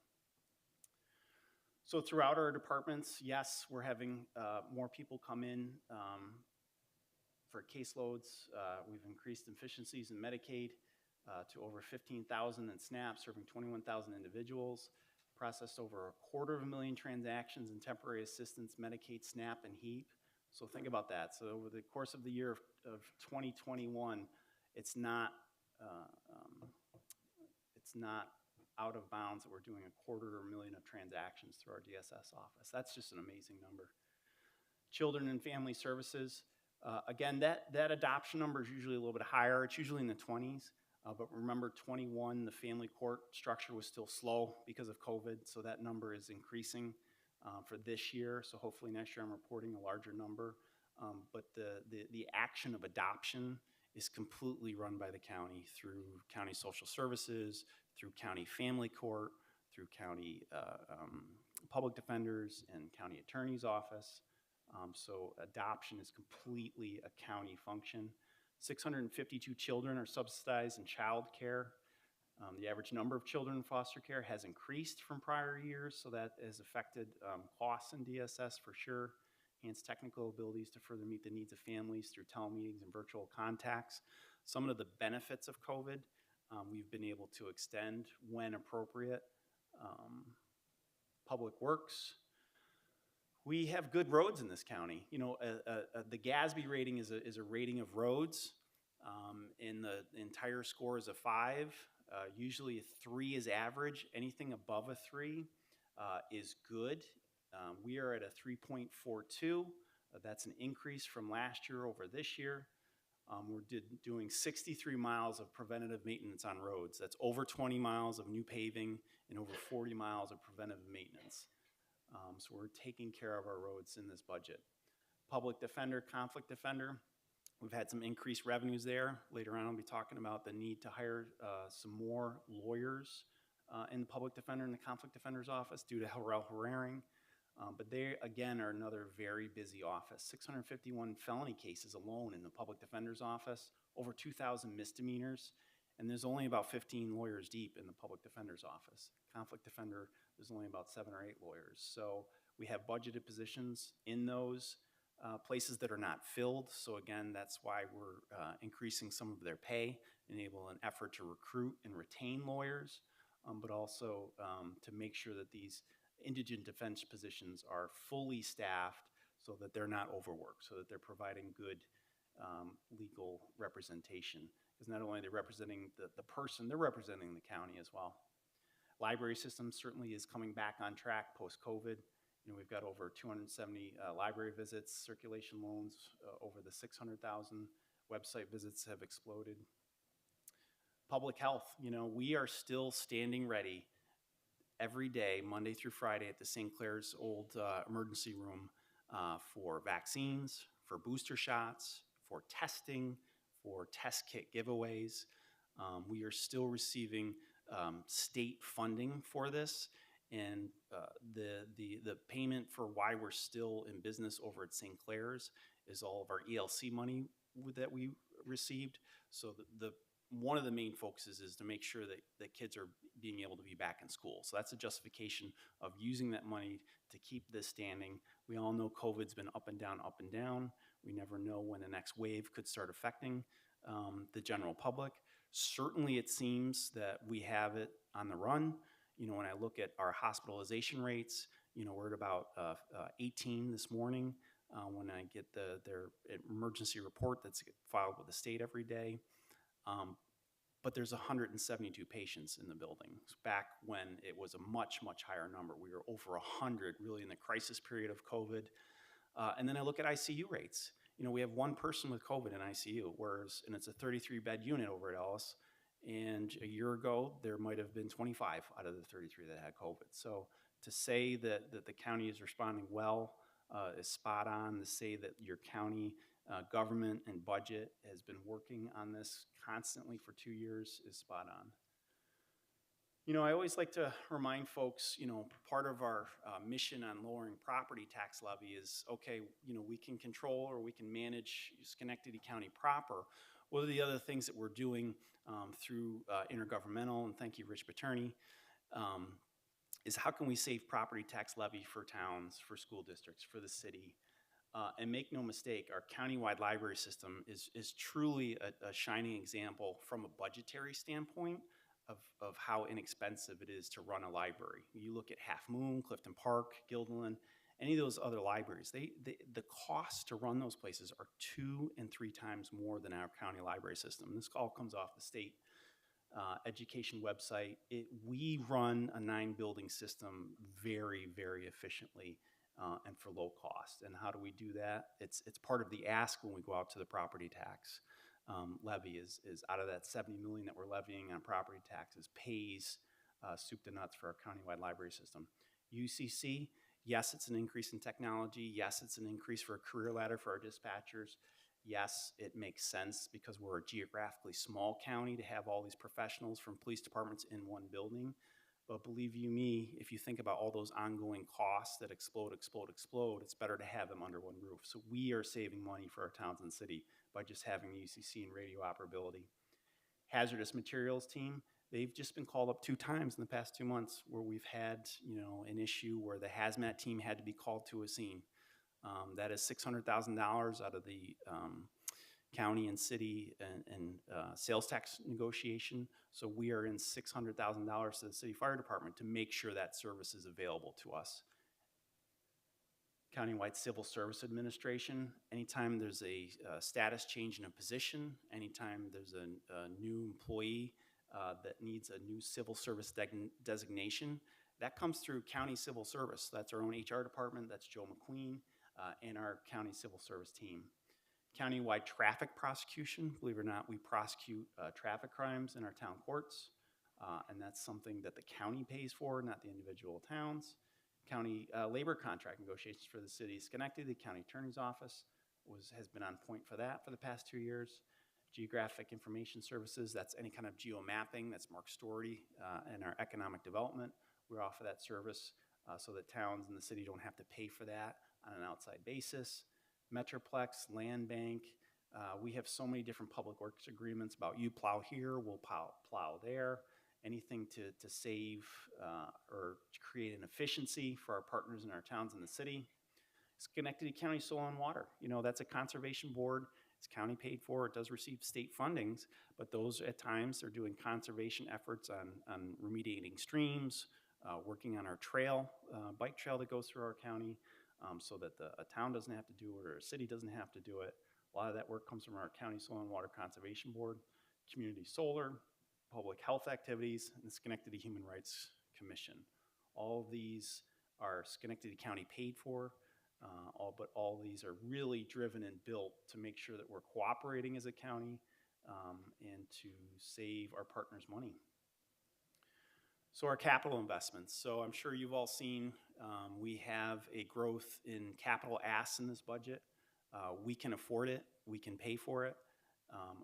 So throughout our departments, yes, we're having more people come in for caseloads. We've increased efficiencies in Medicaid to over 15,000 in SNAP, serving 21,000 individuals. Processed over 250,000 transactions in temporary assistance, Medicaid, SNAP, and HEAP. So think about that. So over the course of the year of 2021, it's not out of bounds that we're doing 250,000 of transactions through our DSS office. That's just an amazing number. Children and Family Services. Again, that adoption number is usually a little bit higher. It's usually in the 20s. But remember, 21, the family court structure was still slow because of COVID, so that number is increasing for this year. So hopefully next year I'm reporting a larger number. But the action of adoption is completely run by the county through county social services, through county family court, through county public defenders and county attorney's office. So adoption is completely a county function. 652 children are subsidized in child care. The average number of children in foster care has increased from prior years, so that has affected costs in DSS for sure. Enhanced technical abilities to further meet the needs of families through telemeetings and virtual contacts. Some of the benefits of COVID we've been able to extend when appropriate. Public Works. We have good roads in this county. You know, the GASB rating is a rating of roads, and the entire score is a 5. Usually a 3 is average. Anything above a 3 is good. We are at a 3.42. That's an increase from last year over this year. We're doing 63 miles of preventative maintenance on roads. That's over 20 miles of new paving and over 40 miles of preventative maintenance. So we're taking care of our roads in this budget. Public defender, conflict defender, we've had some increased revenues there. Later on, I'll be talking about the need to hire some more lawyers in the public defender and the conflict defender's office due to herring. But they, again, are another very busy office. 651 felony cases alone in the public defender's office, over 2,000 misdemeanors, and there's only about 15 lawyers deep in the public defender's office. Conflict defender, there's only about 7 or 8 lawyers. So we have budgeted positions in those places that are not filled. So again, that's why we're increasing some of their pay, enable an effort to recruit and retain lawyers, but also to make sure that these indigent defense positions are fully staffed so that they're not overworked, so that they're providing good legal representation. Because not only are they representing the person, they're representing the county as well. Library system certainly is coming back on track post-COVID. You know, we've got over 270 library visits, circulation loans, over the 600,000 website visits have exploded. Public health, you know, we are still standing ready every day, Monday through Friday, at the St. Clair's old emergency room for vaccines, for booster shots, for testing, for test kit giveaways. We are still receiving state funding for this, and the payment for why we're still in business over at St. Clair's is all of our ELC money that we received. So one of the main focuses is to make sure that kids are being able to be back in school. So that's a justification of using that money to keep this standing. We all know COVID's been up and down, up and down. We never know when the next wave could start affecting the general public. Certainly it seems that we have it on the run. You know, when I look at our hospitalization rates, you know, we're at about 18 this morning when I get their emergency report that's filed with the state every day. but there's 172 patients in the building. Back when it was a much, much higher number. We were over 100 really in the crisis period of COVID. And then I look at ICU rates. You know, we have one person with COVID in ICU, and it's a 33-bed unit over at Ellis. And a year ago, there might have been 25 out of the 33 that had COVID. So to say that the county is responding well is spot on. To say that your county government and budget has been working on this constantly for 2 years is spot on. You know, I always like to remind folks, you know, part of our mission on lowering property tax levy is, okay, you know, we can control or we can manage Schenectady County proper. What are the other things that we're doing through intergovernmental, and thank you, Rich Paterni, is how can we save property tax levy for towns, for school districts, for the city? And make no mistake, our countywide library system is truly a shining example from a budgetary standpoint of how inexpensive it is to run a library. You look at Half Moon, Clifton Park, Guilderland, any of those other libraries, the costs to run those places are 2 and 3 times more than our county library system. This all comes off the state education website. We run a 9-building system very, very efficiently and for low cost. And how do we do that? It's part of the ask when we go out to the property tax levy is out of that $70 million that we're levying on property taxes pays soup to nuts for our countywide library system. UCC, yes, it's an increase in technology. Yes, it's an increase for a career ladder for our dispatchers. Yes, it makes sense because we're a geographically small county to have all these professionals from police departments in one building. But believe you me, if you think about all those ongoing costs that explode, it's better to have them under one roof. So we are saving money for our towns and city by just having UCC and radio operability. Hazardous materials team, they've just been called up 2 times in the past 2 months where we've had, you know, an issue where the hazmat team had to be called to a scene. That is $600,000 out of the county and city and sales tax negotiation. So we are in $600,000 to the city fire department to make sure that service is available to us. Countywide Civil Service Administration, anytime there's a status change in a position, anytime there's a new employee that needs a new civil service designation, that comes through county civil service. That's our own HR department, that's Joe McQueen, and our county civil service team. Countywide traffic prosecution, believe it or not, we prosecute traffic crimes in our town courts, and that's something that the county pays for, not the individual towns. County labor contract negotiations for the city of Schenectady, the county attorney's office has been on point for that for the past 2 years. Geographic information services, that's any kind of geo-mapping, that's Mark Storey and our economic development. We offer that service so that towns and the city don't have to pay for that on an outside basis. Metroplex, Land Bank, we have so many different public works agreements about you plow here, we'll plow there. Anything to save or to create an efficiency for our partners in our towns and the city. Schenectady County Soil and Water, you know, that's a conservation board. It's county paid for. It does receive state fundings, but those at times are doing conservation efforts on remediating streams, working on our trail, bike trail that goes through our county so that a town doesn't have to do it or a city doesn't have to do it. A lot of that work comes from our County Soil and Water Conservation Board, Community Solar, Public Health Activities, and the Schenectady Human Rights Commission. All of these are Schenectady County paid for, but all these are really driven and built to make sure that we're cooperating as a county and to save our partners money. So our capital investments. So I'm sure you've all seen we have a growth in capital asks in this budget. We can afford it. We can pay for it.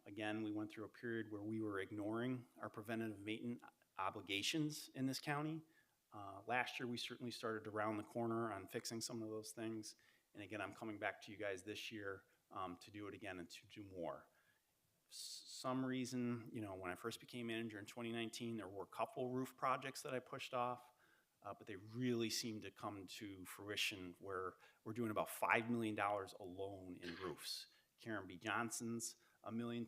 Again, we went through a period where we were ignoring our preventative maintenance obligations in this county. Last year, we certainly started to round the corner on fixing some of those things. And again, I'm coming back to you guys this year to do it again and to do more. Some reason, you know, when I first became manager in 2019, there were a couple roof projects that I pushed off, but they really seem to come to fruition where we're doing about $5 million alone in roofs. Karen B. Johnson's $1.2 million,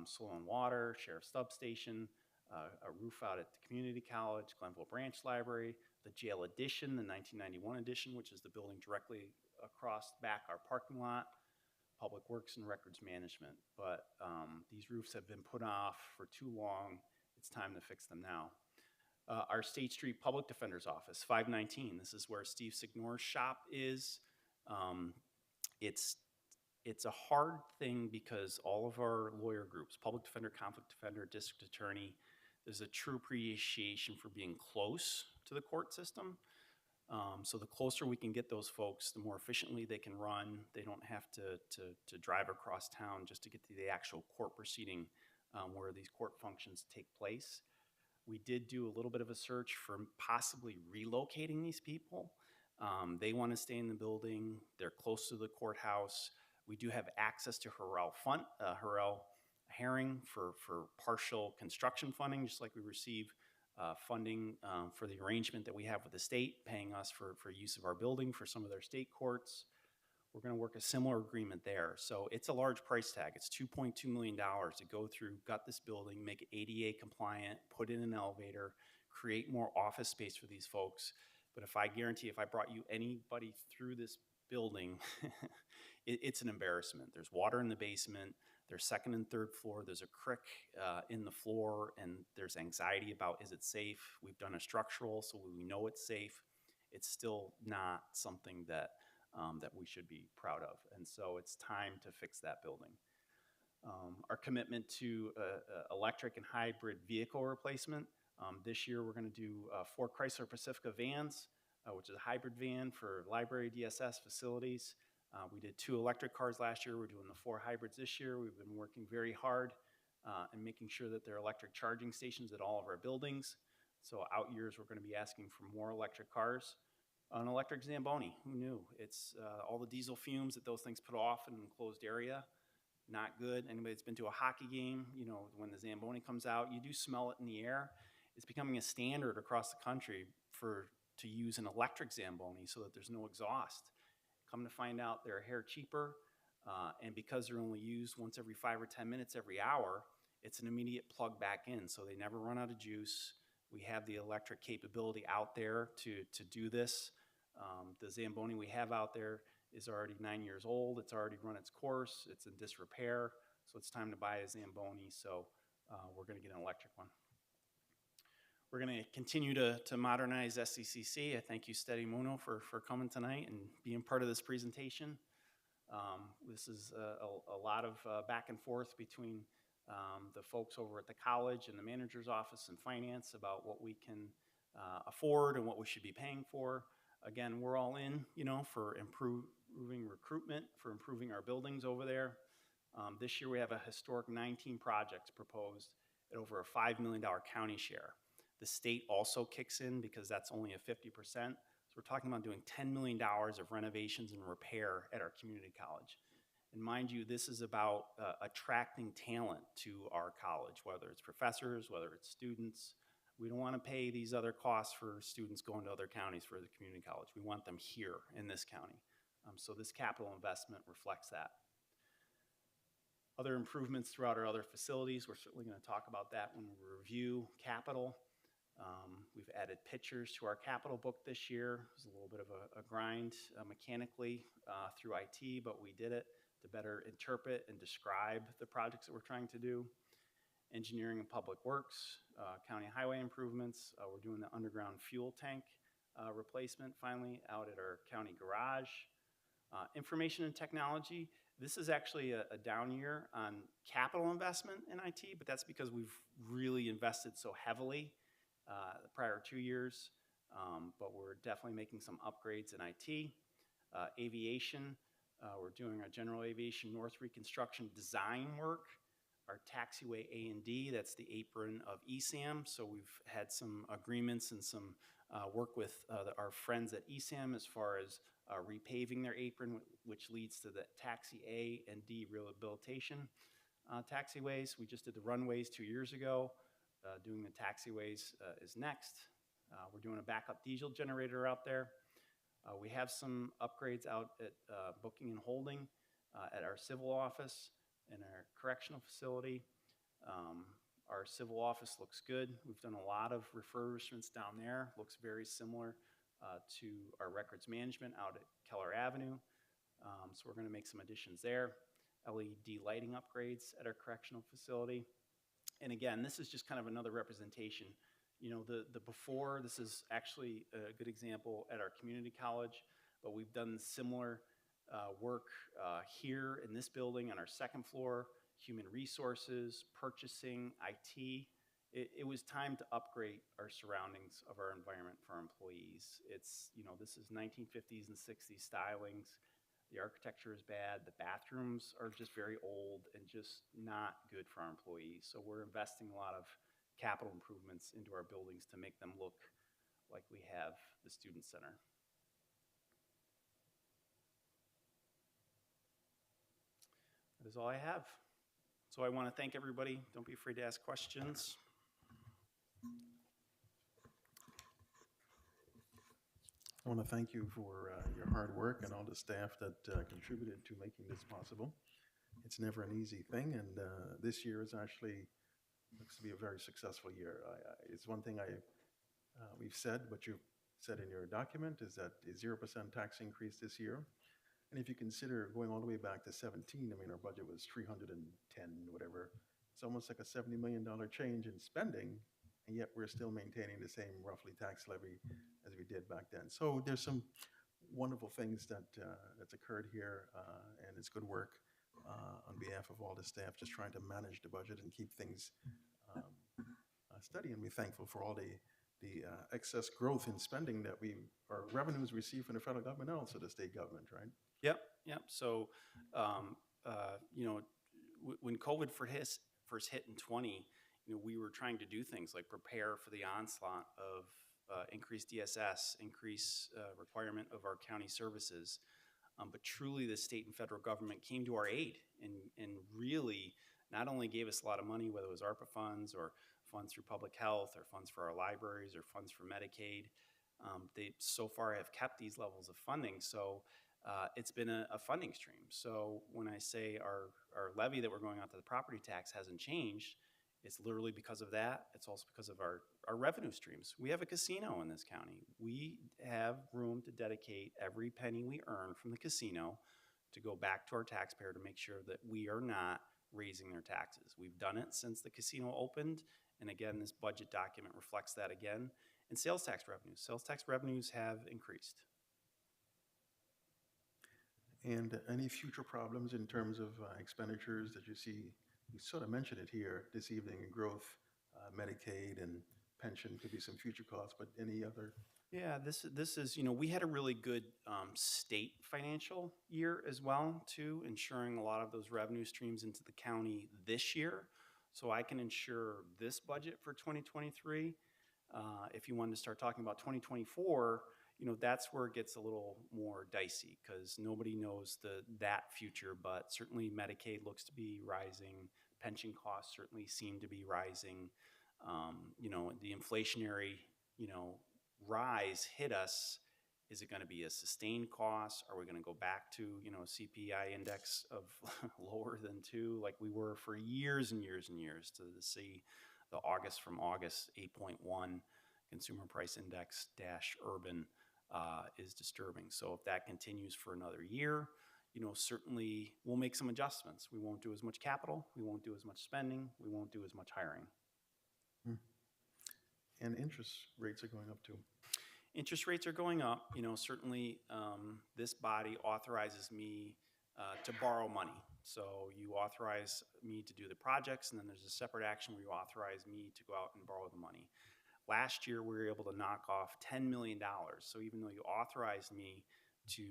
Soil and Water, Sheriff's Substation, a roof out at the community college, Glenville Branch Library, the jail addition, the 1991 addition, which is the building directly across back our parking lot. Public Works and Records Management. But these roofs have been put off for too long. It's time to fix them now. Our State Street Public Defender's Office, 519. This is where Steve Signor's shop is. It's a hard thing because all of our lawyer groups, public defender, conflict defender, district attorney, there's a true appreciation for being close to the court system. So the closer we can get those folks, the more efficiently they can run. They don't have to drive across town just to get to the actual court proceeding where these court functions take place. We did do a little bit of a search for possibly relocating these people. They want to stay in the building. They're close to the courthouse. We do have access to Harrell Herring for partial construction funding, just like we receive funding for the arrangement that we have with the state, paying us for use of our building for some of their state courts. We're going to work a similar agreement there. So it's a large price tag. It's $2.2 million to go through, gut this building, make it ADA compliant, put in an elevator, create more office space for these folks. But if I guarantee if I brought you anybody through this building, it's an embarrassment. There's water in the basement. There's second and third floor. There's a crick in the floor, and there's anxiety about, is it safe? We've done a structural, so we know it's safe. It's still not something that we should be proud of. And so it's time to fix that building. Our commitment to electric and hybrid vehicle replacement. This year, we're going to do 4 Chrysler Pacifica vans, which is a hybrid van for library DSS facilities. We did 2 electric cars last year. We're doing the 4 hybrids this year. We've been working very hard and making sure that there are electric charging stations at all of our buildings. So out years, we're going to be asking for more electric cars. An electric Zamboni, who knew? It's all the diesel fumes that those things put off in an enclosed area. Not good. Anybody that's been to a hockey game, you know, when the Zamboni comes out, you do smell it in the air. It's becoming a standard across the country to use an electric Zamboni so that there's no exhaust. Come to find out, they're a hair cheaper, and because they're only used once every 5 or 10 minutes every hour, it's an immediate plug back in, so they never run out of juice. We have the electric capability out there to do this. The Zamboni we have out there is already 9 years old. It's already run its course. It's in disrepair, so it's time to buy a Zamboni, so we're going to get an electric one. We're going to continue to modernize SCCC. I thank you, Steady Muno, for coming tonight and being part of this presentation. This is a lot of back and forth between the folks over at the college and the manager's office and finance about what we can afford and what we should be paying for. Again, we're all in, you know, for improving recruitment, for improving our buildings over there. This year we have a historic 19 projects proposed at over a $5 million county share. The state also kicks in because that's only a 50%. So we're talking about doing $10 million of renovations and repair at our community college. And mind you, this is about attracting talent to our college, whether it's professors, whether it's students. We don't want to pay these other costs for students going to other counties for the community college. We want them here in this county. So this capital investment reflects that. Other improvements throughout our other facilities, we're certainly going to talk about that when we review capital. We've added pictures to our capital book this year. It was a little bit of a grind mechanically through IT, but we did it to better interpret and describe the projects that we're trying to do. Engineering and Public Works, county highway improvements. We're doing the underground fuel tank replacement finally out at our county garage. Information and technology. This is actually a down year on capital investment in IT, but that's because we've really invested so heavily the prior 2 years, but we're definitely making some upgrades in IT. Aviation, we're doing our general aviation north reconstruction design work. Our taxiway A&D, that's the apron of ESAM, so we've had some agreements and some work with our friends at ESAM as far as repaving their apron, which leads to the taxi A and D rehabilitation taxiways. We just did the runways 2 years ago. Doing the taxiways is next. We're doing a backup diesel generator out there. We have some upgrades out at booking and holding at our civil office and our correctional facility. Our civil office looks good. We've done a lot of refurbishments down there. Looks very similar to our records management out at Keller Avenue. So we're going to make some additions there. LED lighting upgrades at our correctional facility. And again, this is just kind of another representation. You know, the before, this is actually a good example at our community college, but we've done similar work here in this building on our second floor, human resources, purchasing, IT. It was time to upgrade our surroundings of our environment for our employees. It's, you know, this is 1950s and 60s stylings. The architecture is bad. The bathrooms are just very old and just not good for our employees. So we're investing a lot of capital improvements into our buildings to make them look like we have the student center. That is all I have. So I want to thank everybody. Don't be afraid to ask questions. I want to thank you for your hard work and all the staff that contributed to making this possible. It's never an easy thing, and this year is actually looks to be a very successful year. It's one thing we've said, but you've said in your document, is that a 0% tax increase this year. And if you consider going all the way back to 17, I mean, our budget was 310, whatever. It's almost like a $70 million change in spending, and yet we're still maintaining the same roughly tax levy as we did back then. So there's some wonderful things that's occurred here, and it's good work on behalf of all the staff, just trying to manage the budget and keep things steady. And we're thankful for all the excess growth in spending that our revenues receive from the federal government and also the state government, right? Yep. So, you know, when COVID first hit in 20, you know, we were trying to do things like prepare for the onslaught of increased DSS, increased requirement of our county services. But truly, the state and federal government came to our aid and really not only gave us a lot of money, whether it was ARPA funds or funds through public health or funds for our libraries or funds for Medicaid. They so far have kept these levels of funding. So it's been a funding stream. So when I say our levy that we're going on to the property tax hasn't changed, it's literally because of that. It's also because of our revenue streams. We have a casino in this county. We have room to dedicate every penny we earn from the casino to go back to our taxpayer to make sure that we are not raising their taxes. We've done it since the casino opened. And again, this budget document reflects that again. And sales tax revenues. Sales tax revenues have increased. And any future problems in terms of expenditures that you see? You sort of mentioned it here this evening, growth, Medicaid and pension could be some future costs, but any other? Yeah, this is, you know, we had a really good state financial year as well, too, ensuring a lot of those revenue streams into the county this year. So I can ensure this budget for 2023. If you wanted to start talking about 2024, you know, that's where it gets a little more dicey because nobody knows that future, but certainly Medicaid looks to be rising. Pension costs certainly seem to be rising. You know, the inflationary, you know, rise hit us. Is it going to be a sustained cost? Are we going to go back to, you know, a CPI index of lower than 2 like we were for years and years and years to see the August 8.1 consumer price index dash urban is disturbing. So if that continues for another year, you know, certainly we'll make some adjustments. We won't do as much capital. We won't do as much spending. We won't do as much hiring. And interest rates are going up too. Interest rates are going up. You know, certainly this body authorizes me to borrow money. So you authorize me to do the projects, and then there's a separate action where you authorize me to go out and borrow the money. Last year, we were able to knock off $10 million. So even though you authorized me to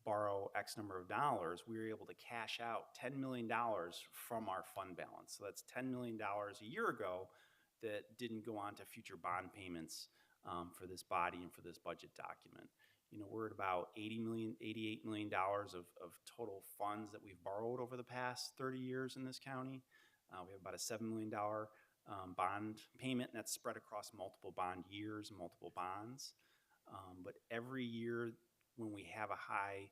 borrow X number of dollars, we were able to cash out $10 million from our fund balance. So that's $10 million a year ago that didn't go on to future bond payments for this body and for this budget document. You know, we're at about $88 million of total funds that we've borrowed over the past 30 years in this county. We have about a $7 million bond payment, and that's spread across multiple bond years and multiple bonds. But every year when we have a high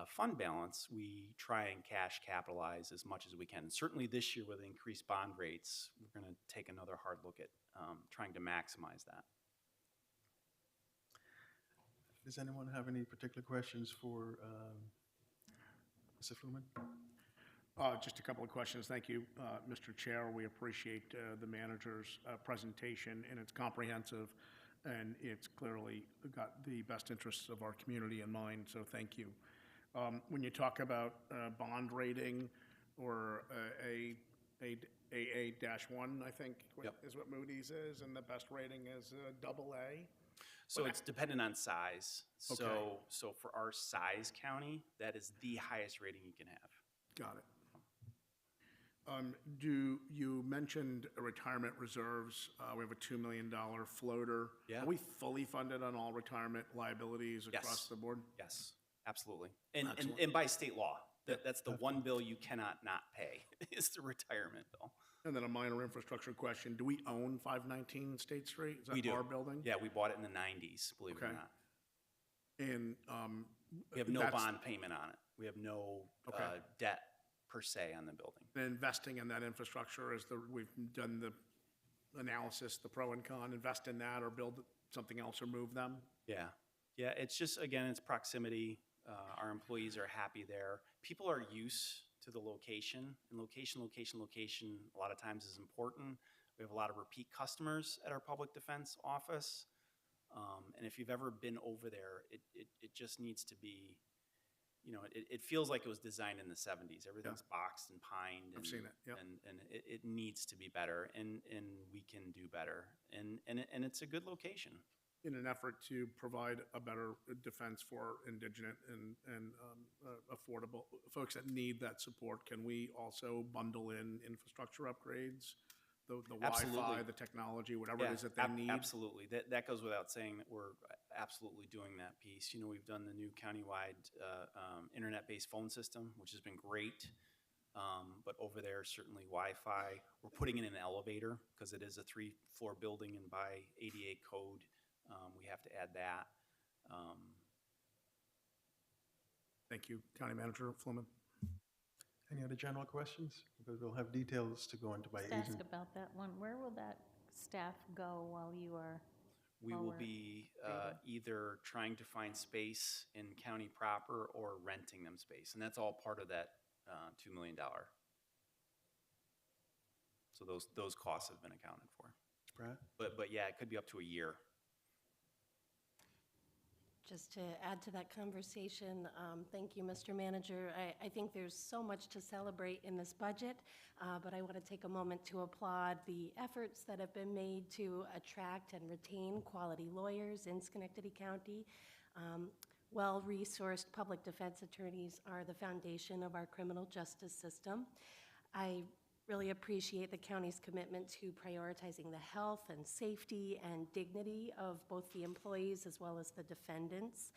fund balance, we try and cash capitalize as much as we can. And certainly this year with increased bond rates, we're going to take another hard look at trying to maximize that. Does anyone have any particular questions for Mr. Fluman? Just a couple of questions. Thank you, Mr. Chair. We appreciate the manager's presentation, and it's comprehensive, and it's clearly got the best interests of our community in mind, so thank you. When you talk about bond rating or AA-1, I think is what Moody's is, and the best rating is AA. So it's dependent on size. Okay. So for our size county, that is the highest rating you can have. Got it. You mentioned retirement reserves. We have a $2 million floater. Yeah. Are we fully funded on all retirement liabilities across the board? Yes, absolutely. And Excellent. by state law, that's the one bill you cannot not pay, is the retirement bill. And then a minor infrastructure question. Do we own 519 State Street? Is that We do. our building? Yeah, we bought it in the 90s, believe it or Okay. not. And We have no that's- bond payment on it. We have no debt per se on the building. investing in that infrastructure we've done the analysis, the pro and con, invest in that or build something else or move them? Yeah. Yeah, it's just, again, it's proximity. Our employees are happy there. People are used to the location, and location a lot of times is important. We have a lot of repeat customers at our public defense office. And if you've ever been over there, it just needs to be, it feels like it was designed in the 70s. Everything's boxed and pined. I've seen it, yep. And it needs to be better, and we can do better. And it's a good location. In an effort to provide a better defense for indigent and affordable folks that need that support, can we also bundle in infrastructure upgrades? The Absolutely. Wi-Fi, the technology, whatever it is that they need? Absolutely. That goes without saying that we're absolutely doing that piece. We've done the new countywide internet-based phone system, which has been great. But over there, certainly Wi-Fi. We're putting in an elevator because it is a 3-floor building, and by ADA code, we have to add that. Thank you, County Manager Fluman. Any other general questions? Because we'll have details to go into by Just agent. ask about that one. Where will that staff go while you are? We will be either trying to find space in county proper or renting them space, and that's all part of that $2 million. So those costs have been accounted for. Brad? But yeah, it could be up to a year. Just to add to that conversation, thank you, Mr. Manager. I think there's so much to celebrate in this budget, but I want to take a moment to applaud the efforts that have been made to attract and retain quality lawyers in Schenectady County. Well-resourced public defense attorneys are the foundation of our criminal justice system. I really appreciate the county's commitment to prioritizing the health and safety and dignity of both the employees as well as the defendants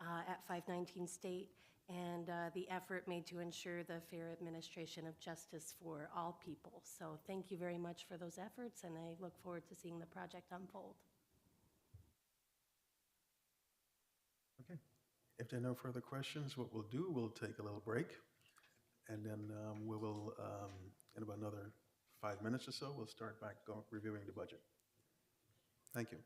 at 519 State, and the effort made to ensure the fair administration of justice for all people. So thank you very much for those efforts, and I look forward to seeing the project unfold. Okay. If there are no further questions, what we'll do, we'll take a little break, and then we will, in about another 5 minutes or so, we'll start back reviewing the budget. Thank you.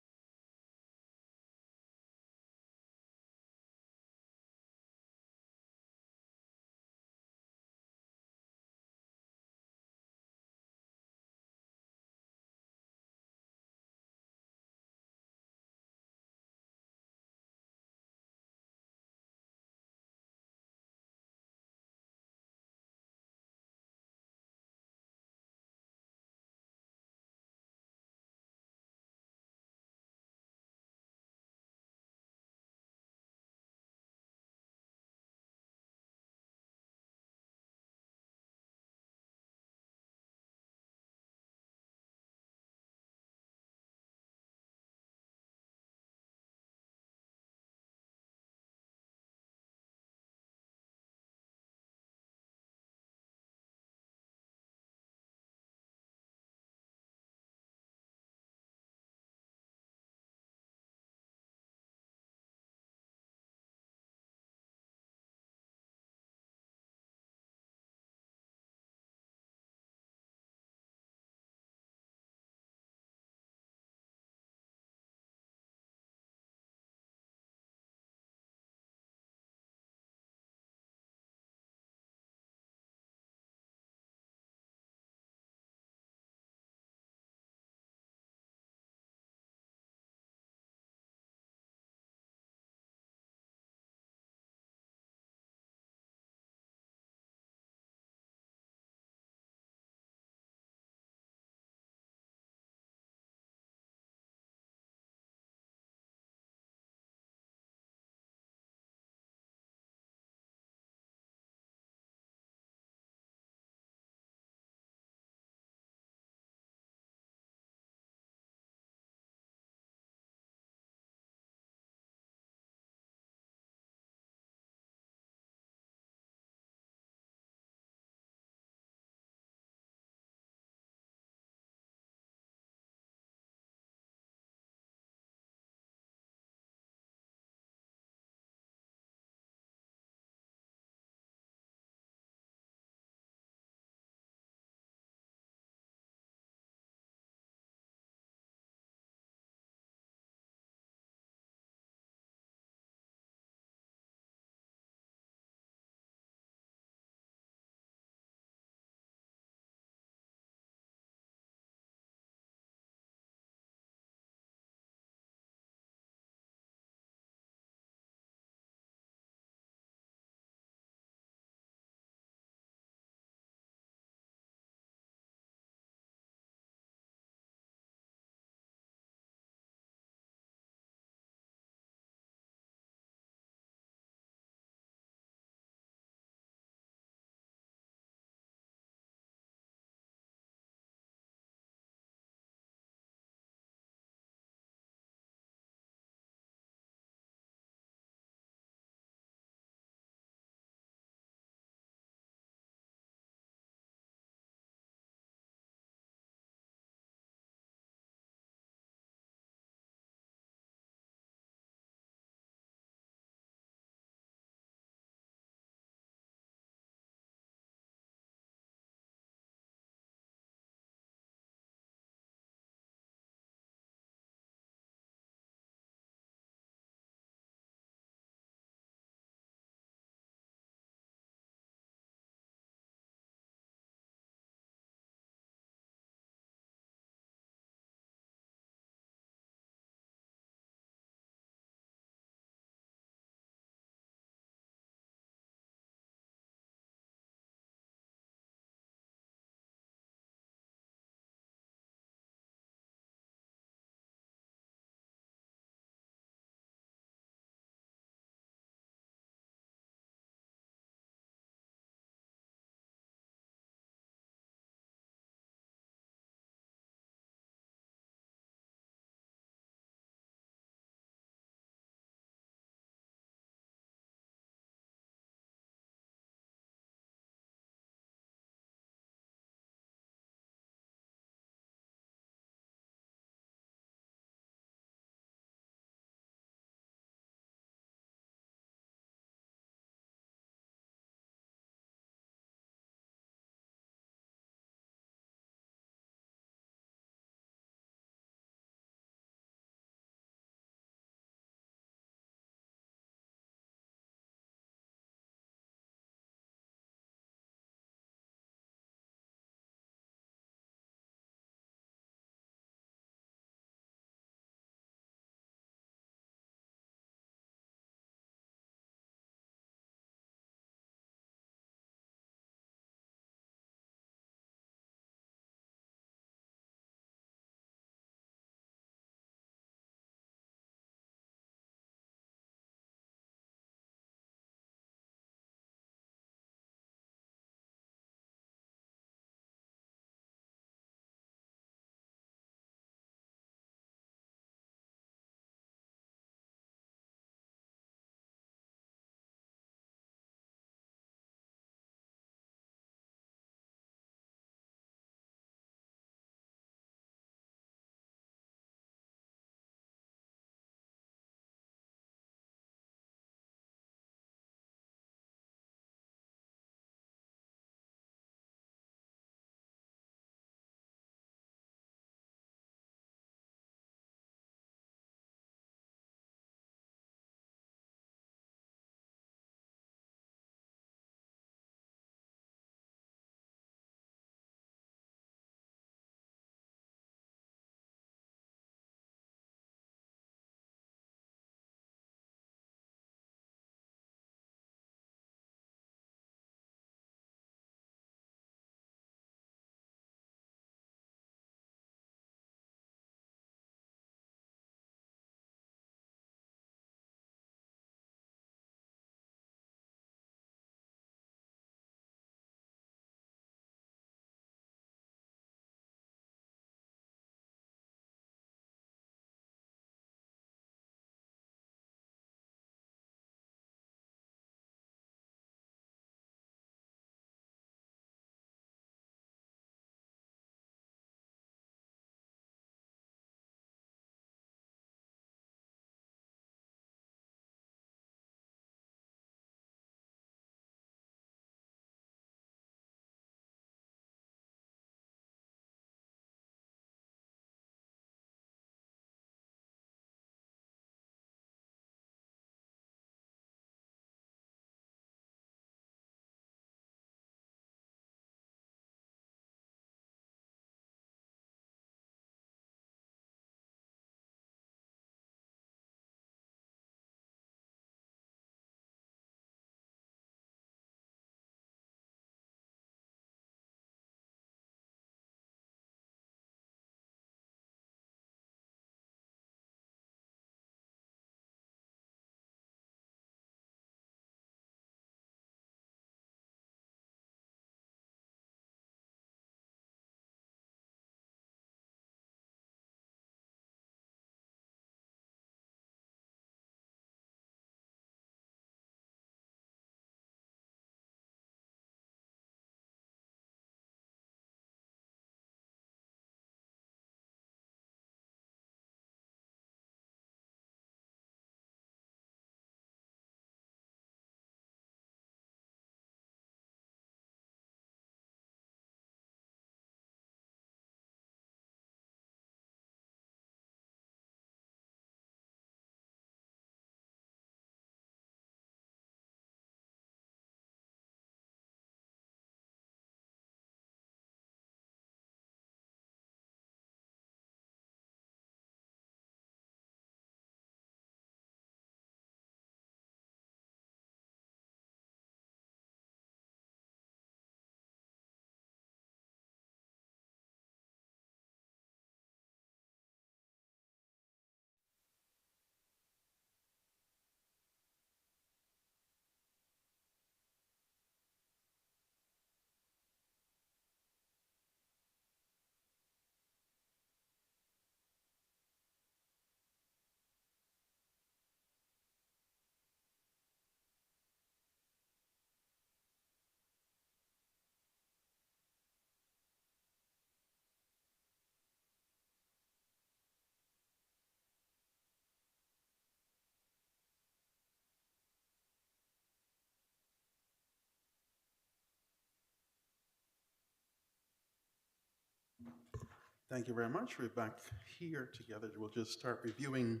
Thank you very much. We're back here together. We'll just start reviewing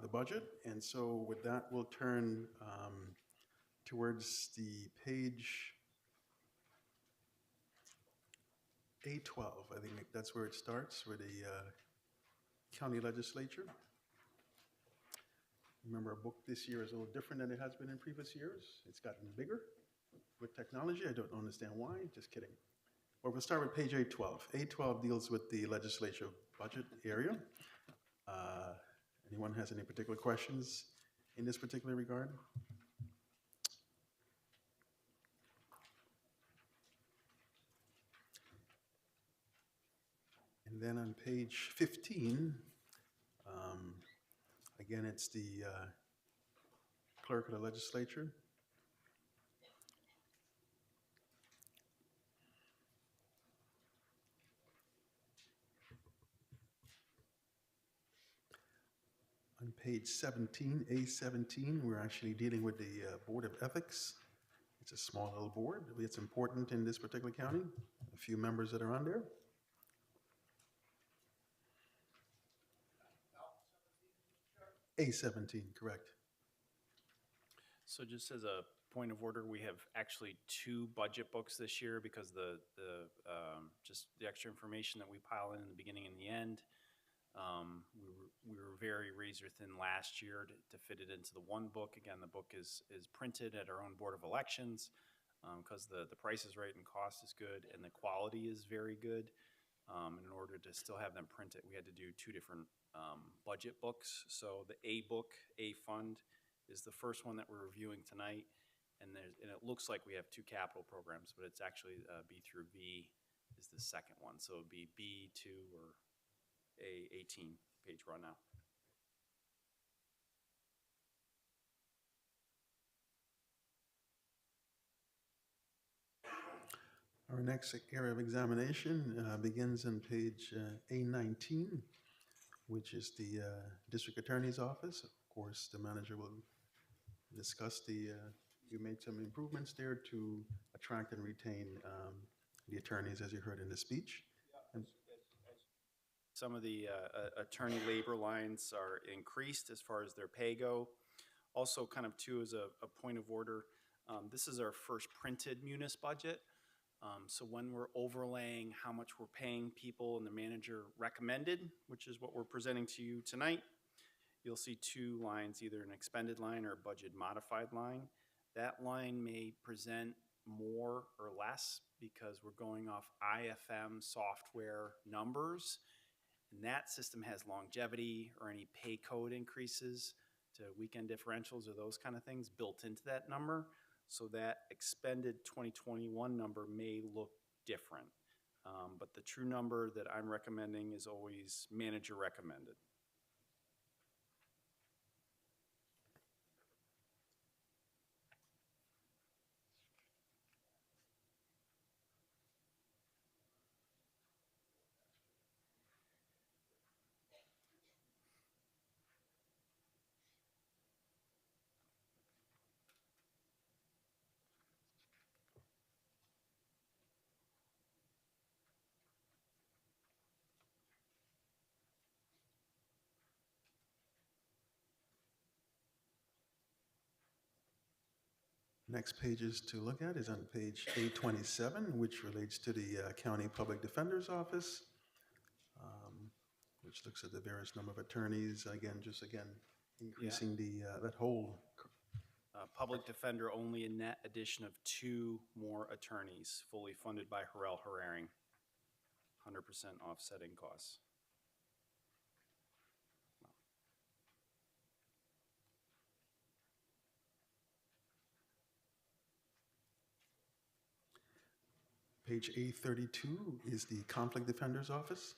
the budget. And so with that, we'll turn towards the page A12. I think that's where it starts, with the county legislature. Remember, our book this year is a little different than it has been in previous years. It's gotten bigger with technology. I don't understand why, just kidding. Well, we'll start with page A12. A12 deals with the legislature budget area. Anyone has any particular questions in this particular regard? And then on page 15, again, it's the clerk of the legislature. On page 17, A17, we're actually dealing with the Board of Ethics. It's a small little board. It's important in this particular county. A few members that are on there. A17, correct. So just as a point of order, we have actually 2 budget books this year because just the extra information that we pile in the beginning and the end. We were very razor thin last year to fit it into the one book. Again, the book is printed at our own Board of Elections because the price is right and cost is good and the quality is very good. In order to still have them printed, we had to do 2 different budget books. So the A book, A fund, is the first one that we're reviewing tonight. And it looks like we have 2 capital programs, but it's actually B through V is the second one. So it would be B2 or A18 page we're on now. Our next area of examination begins on page A19, which is the district attorney's office. Of course, the manager will discuss you made some improvements there to attract and retain the attorneys, as you heard in the speech. And some of the attorney labor lines are increased as far as their pay go. Also, kind of too, as a point of order, this is our first printed munis budget. So when we're overlaying how much we're paying people and the manager recommended, which is what we're presenting to you tonight, you'll see 2 lines, either an expended line or a budget modified line. That line may present more or less because we're going off IFM software numbers, and that system has longevity or any pay code increases to weekend differentials or those kind of things built into that number. So that expended 2021 number may look different. But the true number that I'm recommending is always manager recommended. next pages to look at is on page A27, which relates to the County Public Defender's Office, which looks at the various number of attorneys, again, increasing that whole. Public defender only a net addition of 2 more attorneys, fully funded by Harrell Herrering, 100% offsetting costs. Page A32 is the Conflict Defender's Office.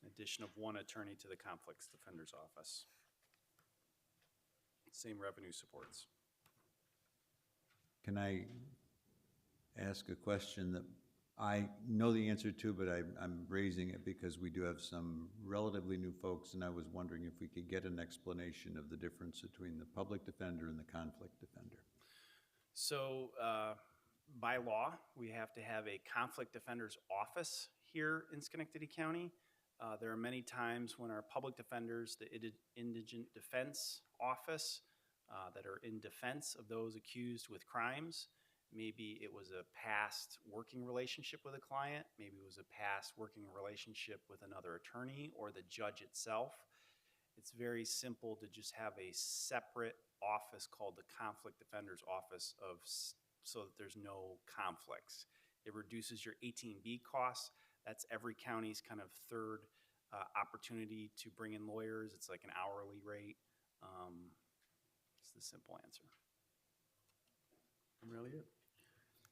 Addition of 1 attorney to the Conflicts Defender's Office. Same revenue supports. Can I ask a question that I know the answer to, but I'm raising it because we do have some relatively new folks, and I was wondering if we could get an explanation of the difference between the public defender and the conflict defender. So by law, we have to have a conflict defender's office here in Schenectady County. There are many times when our public defenders, the indigent defense office, that are in defense of those accused with crimes. Maybe it was a past working relationship with a client. Maybe it was a past working relationship with another attorney or the judge itself. It's very simple to just have a separate office called the Conflict Defender's Office so that there's no conflicts. It reduces your 18B costs. That's every county's kind of third opportunity to bring in lawyers. It's like an hourly rate. It's the simple answer. Really it?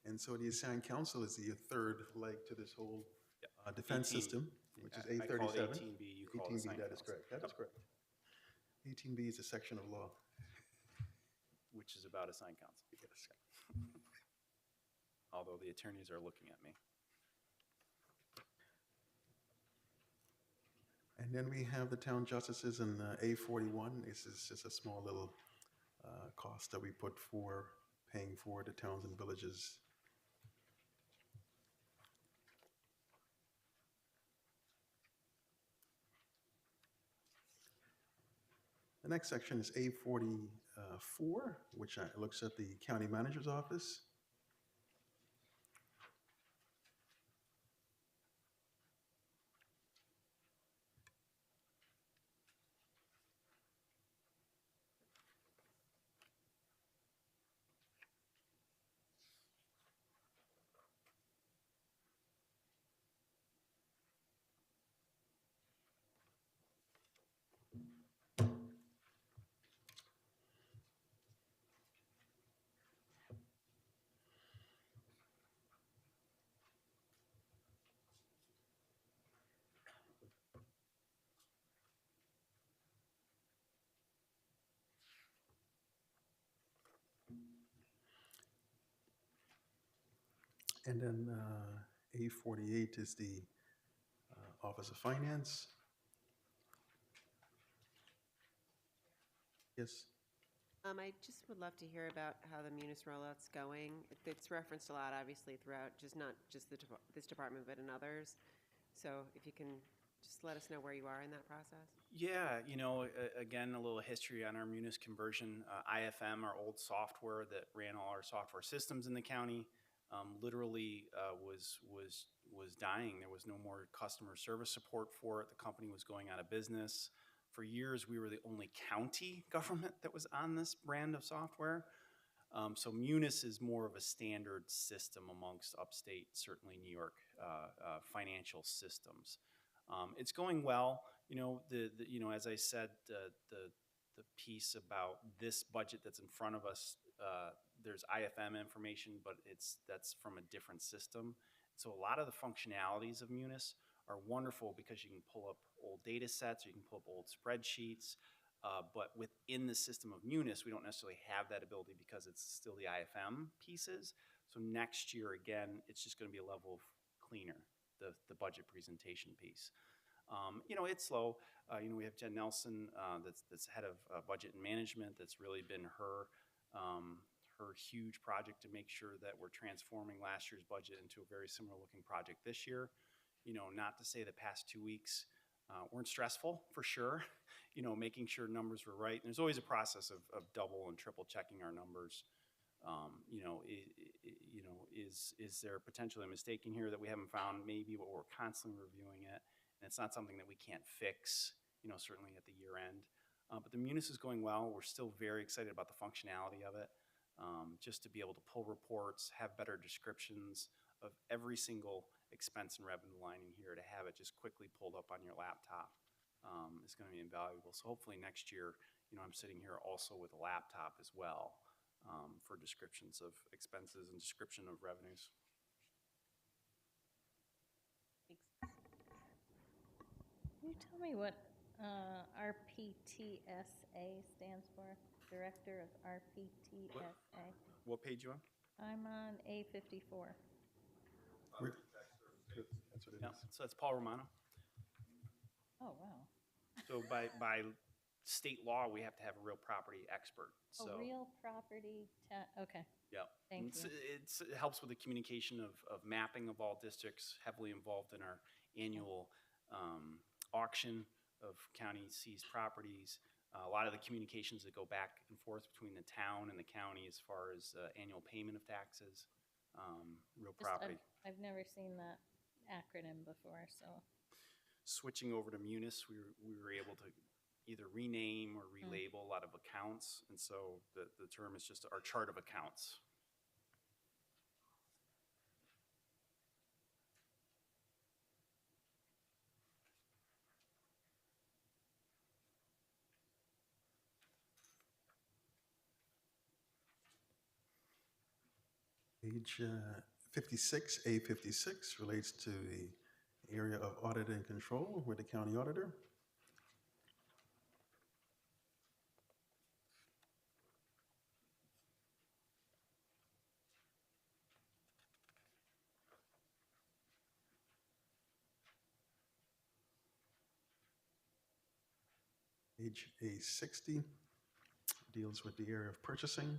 And so the assigned counsel is the third leg to this whole defense 18. system, which is I call it 837. 18B, you call it 18B, assigned that is counsel. correct. That is correct. 18B is a section of law. Which is about assigned counsel. Yes. Although the attorneys are looking at me. And then we have the town justices in A41. This is just a small little cost that we put for paying for the towns and villages. The next section is A44, which looks at the county manager's office. And then A48 is the Office of Finance. Yes. I just would love to hear about how the Munis rollout's going. It's referenced a lot, obviously, throughout, not just this department, but in others. So if you can just let us know where you are in that process. Yeah, again, a little history on our Munis conversion. IFM, our old software that ran all our software systems in the county, literally was dying. There was no more customer service support for it. The company was going out of business. For years, we were the only county government that was on this brand of software. So Munis is more of a standard system amongst upstate, certainly New York, financial systems. It's going well. As I said, the piece about this budget that's in front of us, there's IFM information, but that's from a different system. So a lot of the functionalities of Munis are wonderful because you can pull up old data sets, or you can pull up old spreadsheets. But within the system of Munis, we don't necessarily have that ability because it's still the IFM pieces. So next year, again, it's just going to be a level of cleaner, the budget presentation piece. It's slow. We have Jen Nelson, that's head of budget and management. That's really been her huge project to make sure that we're transforming last year's budget into a very similar looking project this year. Not to say the past 2 weeks weren't stressful, for sure. Making sure numbers were right. And there's always a process of double and triple checking our numbers. Is there potentially a mistake in here that we haven't found? Maybe, but we're constantly reviewing it. And it's not something that we can't fix, certainly at the year end. But the Munis is going well. We're still very excited about the functionality of it. Just to be able to pull reports, have better descriptions of every single expense and revenue line in here, to have it just quickly pulled up on your laptop is going to be invaluable. So hopefully next year, I'm sitting here also with a laptop as well for descriptions of expenses and description of revenues. Can you tell me what RPTSA stands for? Director of RPTSA. What page you on? I'm on A54. That's what it Yeah, is. so that's Paul Romano. Oh, wow. So by state law, we have to have a real property expert. So Real property, okay. Yeah. Thank you. It helps with the communication of mapping of all districts, heavily involved in our annual auction of county seized properties. A lot of the communications that go back and forth between the town and the county as far as annual payment of taxes, real property. I've never seen that acronym before, so. Switching over to Munis, we were able to either rename or relabel a lot of accounts, and so the term is just our chart of accounts. Page 56, A56 relates to the area of audit and control with the county auditor. Page A60 deals with the area of purchasing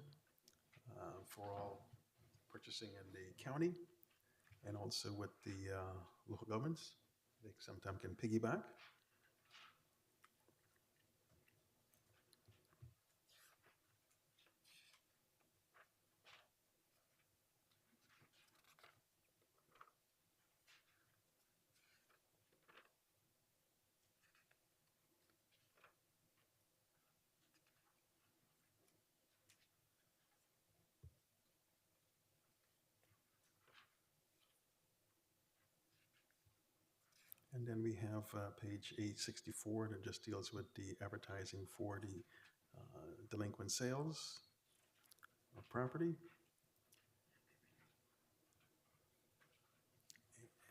for all purchasing in the county and also with the local governments. They sometimes can piggyback. And then we have page 864 that just deals with the advertising for the delinquent sales of property.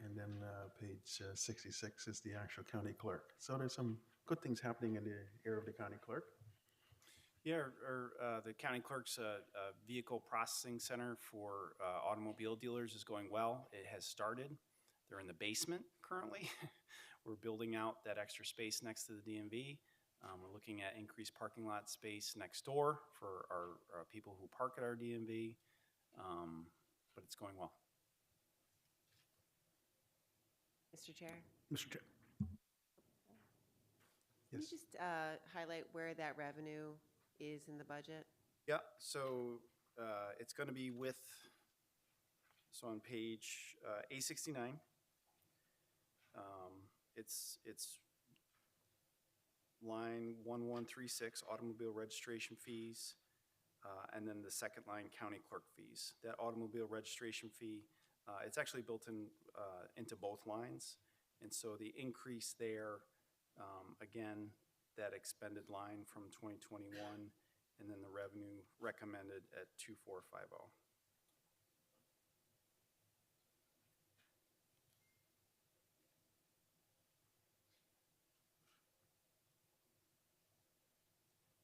And then page 66 is the actual county clerk. So there's some good things happening in the area of the county clerk. Yeah, the county clerk's vehicle processing center for automobile dealers is going well. It has started. They're in the basement currently. We're building out that extra space next to the DMV. We're looking at increased parking lot space next door for our people who park at our DMV, but it's going well. Mr. Chair? Mr. Chair. Can you just highlight where that revenue is in the budget? Yeah, so it's going to be so on page A69, it's line 1136, automobile registration fees, and then the second line, county clerk fees. That automobile registration fee, it's actually built into both lines, and so the increase there, again, that expended line from 2021, and then the revenue recommended at 2450.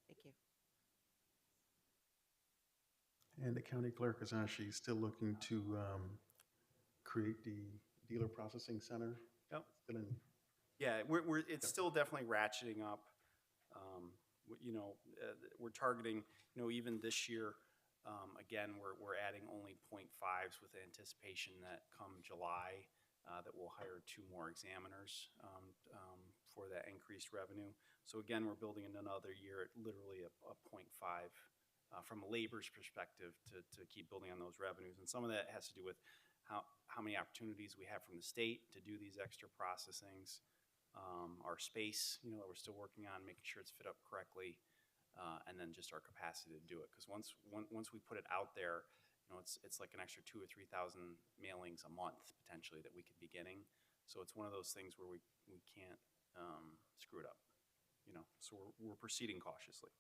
Thank you. And the county clerk is actually still looking to create the dealer processing center. Yep. Still in, Yeah, it's still definitely ratcheting up. We're targeting, even this year, again, we're adding only 0.5s with the anticipation that come July, that we'll hire 2 more examiners for that increased revenue. So again, we're building in another year at literally a 0.5 from a labor's perspective to keep building on those revenues. And some of that has to do with how many opportunities we have from the state to do these extra processings. Our space, that we're still working on, making sure it's fit up correctly, and then just our capacity to do it. Because once we put it out there, it's like an extra 2,000 or 3,000 mailings a month potentially that we could be getting. So it's one of those things where we can't screw it up, So we're proceeding cautiously.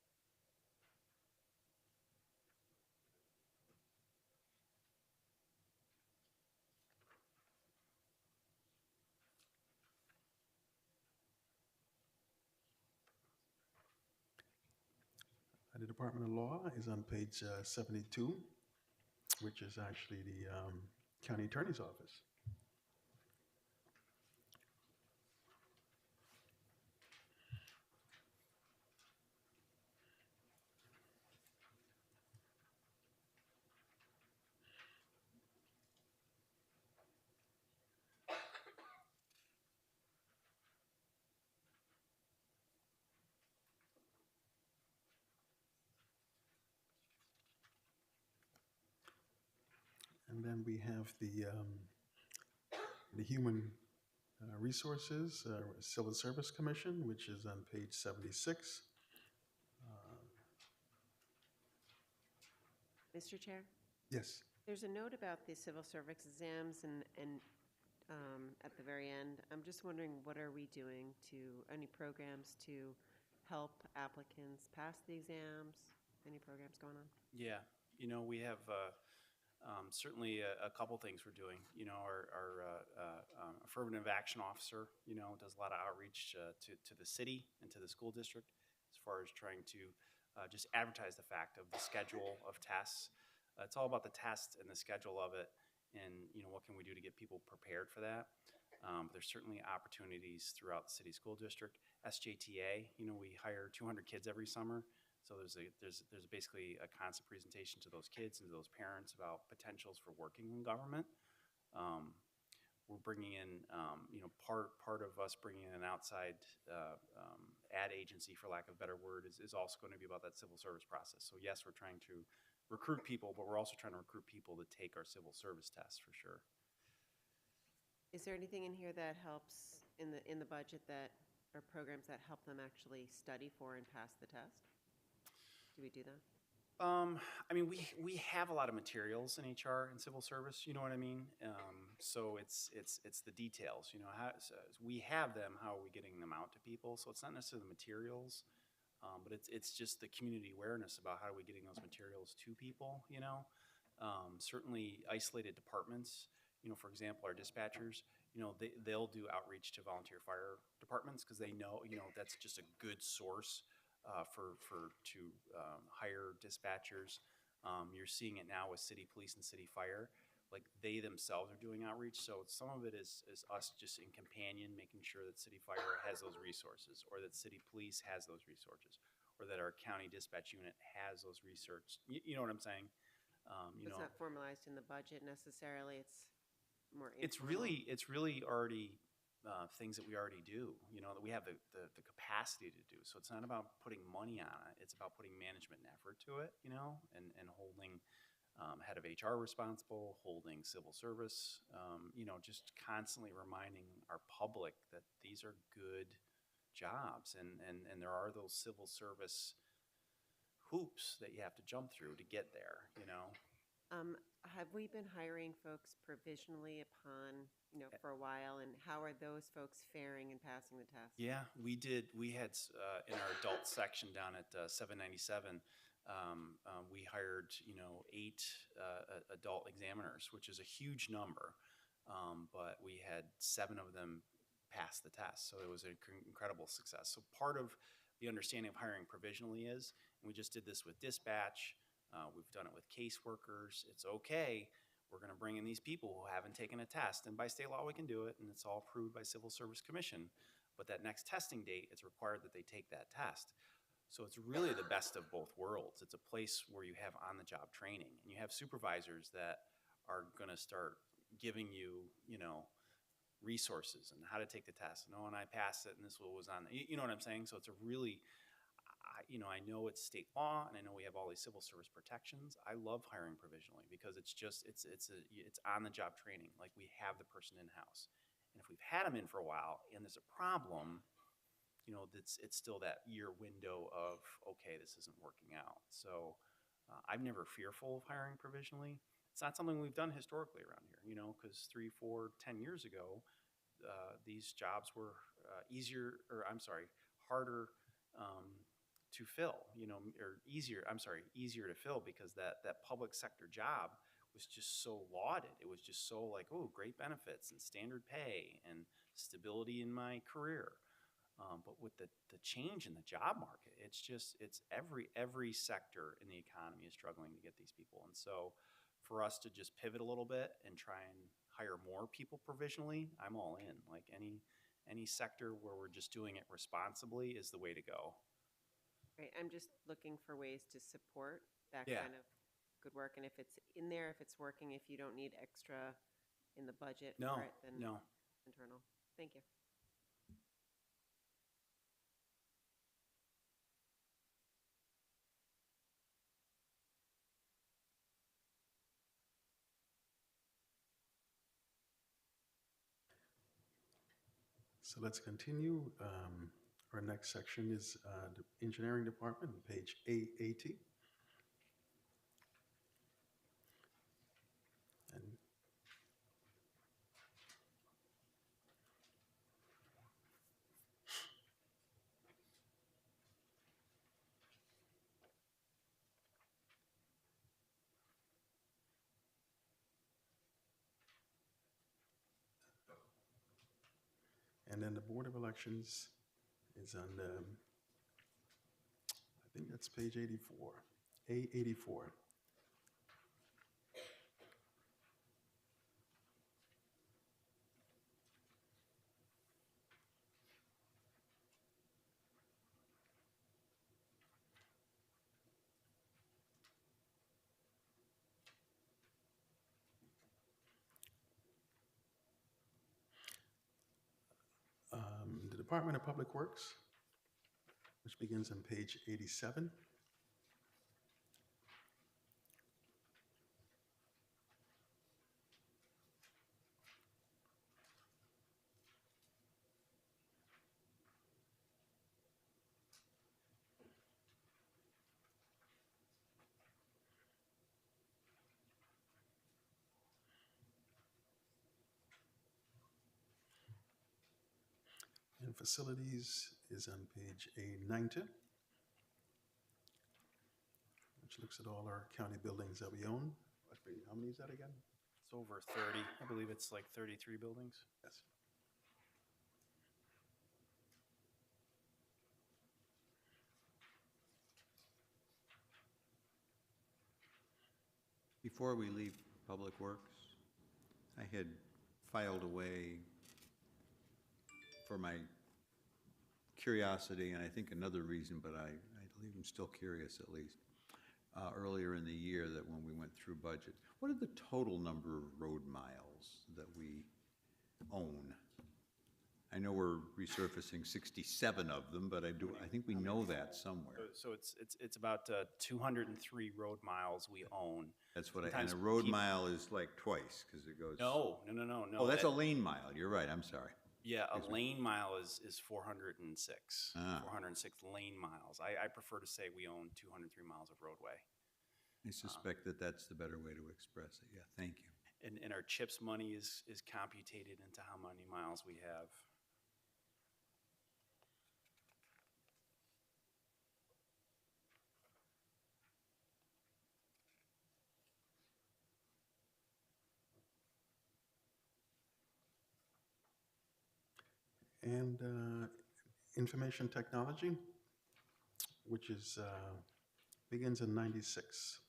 the Department of Law is on page 72, which is actually the county attorney's office. And then we have the Human Resources Civil Service Commission, which is on page 76. Mr. Chair, Yes. there's a note about the civil service exams and at the very end. I'm just wondering, what are we doing any programs to help applicants pass the exams? Any programs going on? Yeah, we have certainly a couple things we're doing. Our affirmative action officer, does a lot of outreach to the city and to the school district as far as trying to just advertise the fact of the schedule of tests. It's all about the test and the schedule of it, and what can we do to get people prepared for that. There's certainly opportunities throughout the city school district. SJTA, we hire 200 kids every summer. So there's basically a constant presentation to those kids and to those parents about potentials for working in government. We're bringing in, part of us bringing in an outside ad agency, for lack of a better word, is also going to be about that civil service process. So yes, we're trying to recruit people, but we're also trying to recruit people to take our civil service tests for sure. Is there anything in here that helps in the budget or programs that help them actually study for and pass the test? Do we do that? We have a lot of materials in HR and civil service. You know what I mean? So it's the details. So we have them. How are we getting them out to people? So it's not necessarily the materials, but it's just the community awareness about how are we getting those materials to people. Certainly isolated departments. For example, our dispatchers. They'll do outreach to volunteer fire departments because they know that's just a good source. To hire dispatchers. You're seeing it now with city police and city fire. Like they themselves are doing outreach. So some of it is us just in companion, making sure that city fire has those resources, or that city police has those resources, or that our county dispatch unit has those research. You know what I'm saying? It's not formalized in the budget necessarily. It's more informal. It's really already things that we already do, that we have the capacity to do. So it's not about putting money on it. It's about putting management and effort to it, and holding head of HR responsible, holding civil service, just constantly reminding our public that these are good jobs. And there are those civil service hoops that you have to jump through to get there, Have we been hiring folks provisionally upon, for a while, and how are those folks faring in passing the test? Yeah, we did. We had in our adult section down at 797, we hired 8 adult examiners, which is a huge number, but we had 7 of them pass the test, so it was an incredible success. So part of the understanding of hiring provisionally is, and we just did this with dispatch. We've done it with caseworkers. It's okay. We're going to bring in these people who haven't taken a test, and by state law we can do it, and it's all approved by Civil Service Commission. But that next testing date, it's required that they take that test. So it's really the best of both worlds. It's a place where you have on-the-job training, and you have supervisors that are going to start giving you, resources and how to take the test. And I passed it, and this was on. You know what I'm saying? So it's a really I know it's state law, and I know we have all these civil service protections. I love hiring provisionally because it's on-the-job training. Like we have the person in-house, and if we've had them in for a while and there's a problem, it's still that year window of okay, this isn't working out. So I'm never fearful of hiring provisionally. It's not something we've done historically around here, because 3, 4, 10 years ago, these jobs were harder. To fill, or easier to fill because that public sector job was just so lauded. It was just so like, oh, great benefits and standard pay and stability in my career. But with the change in the job market, it's every sector in the economy is struggling to get these people. And so for us to just pivot a little bit and try and hire more people provisionally, I'm all in. Like any sector where we're just doing it responsibly is the way to go. Right, I'm just looking for ways to support that Yeah. kind of good work, and if it's in there, if it's working, if you don't need extra in the budget No, for it, then no. internal. Thank you. So let's continue. Our next section is the Engineering Department, page A80. And then the Board of Elections is on, I think that's page 84, A84. The Department of Public Works, which begins on page 87. And Facilities is on page A90, which looks at all our county buildings that we own. How many is that again? It's over 30. I believe it's like 33 buildings. Yes. Before we leave Public Works, I had filed away for my curiosity, and I think another reason, but I believe I'm still curious at least, earlier in the year that when we went through budget, what are the total number of road miles that we own? I know we're resurfacing 67 of them, but I think we know that somewhere. So it's about 203 road miles we own. That's what and Sometimes a road mile is like twice, because it goes. No. Oh, that's a lane mile. You're right. I'm sorry. Yeah, a lane mile is 406. 406 lane miles. I prefer to say we own 203 miles of roadway. I suspect that that's the better way to express it. Yeah, thank you. And our CHIPS money is computated into how many miles we have. And Information Technology, which is begins in 96.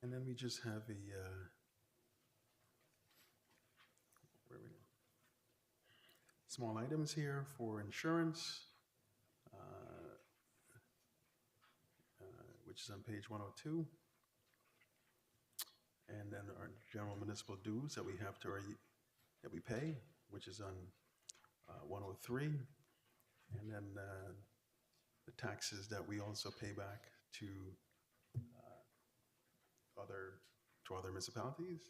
And then we just have small items here for insurance, which is on page 102. And then our general municipal dues that we have to that we pay, which is on 103. And then the taxes that we also pay back to other municipalities,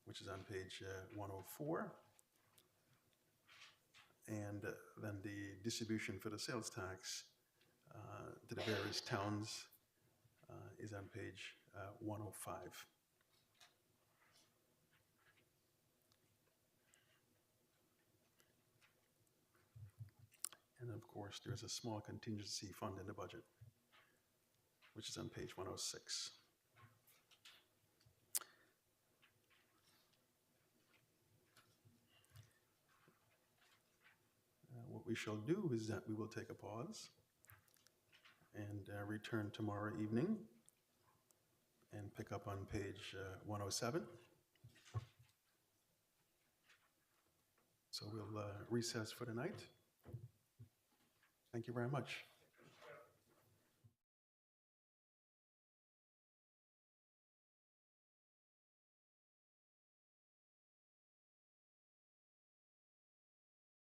which is on page 104. And then the distribution for the sales tax to the various towns is on page 105. And of course, there's a small contingency fund in the budget, which is on page 106. What we shall do is that we will take a pause and return tomorrow evening and pick up on page 107. So we'll recess for the night. Thank you very much.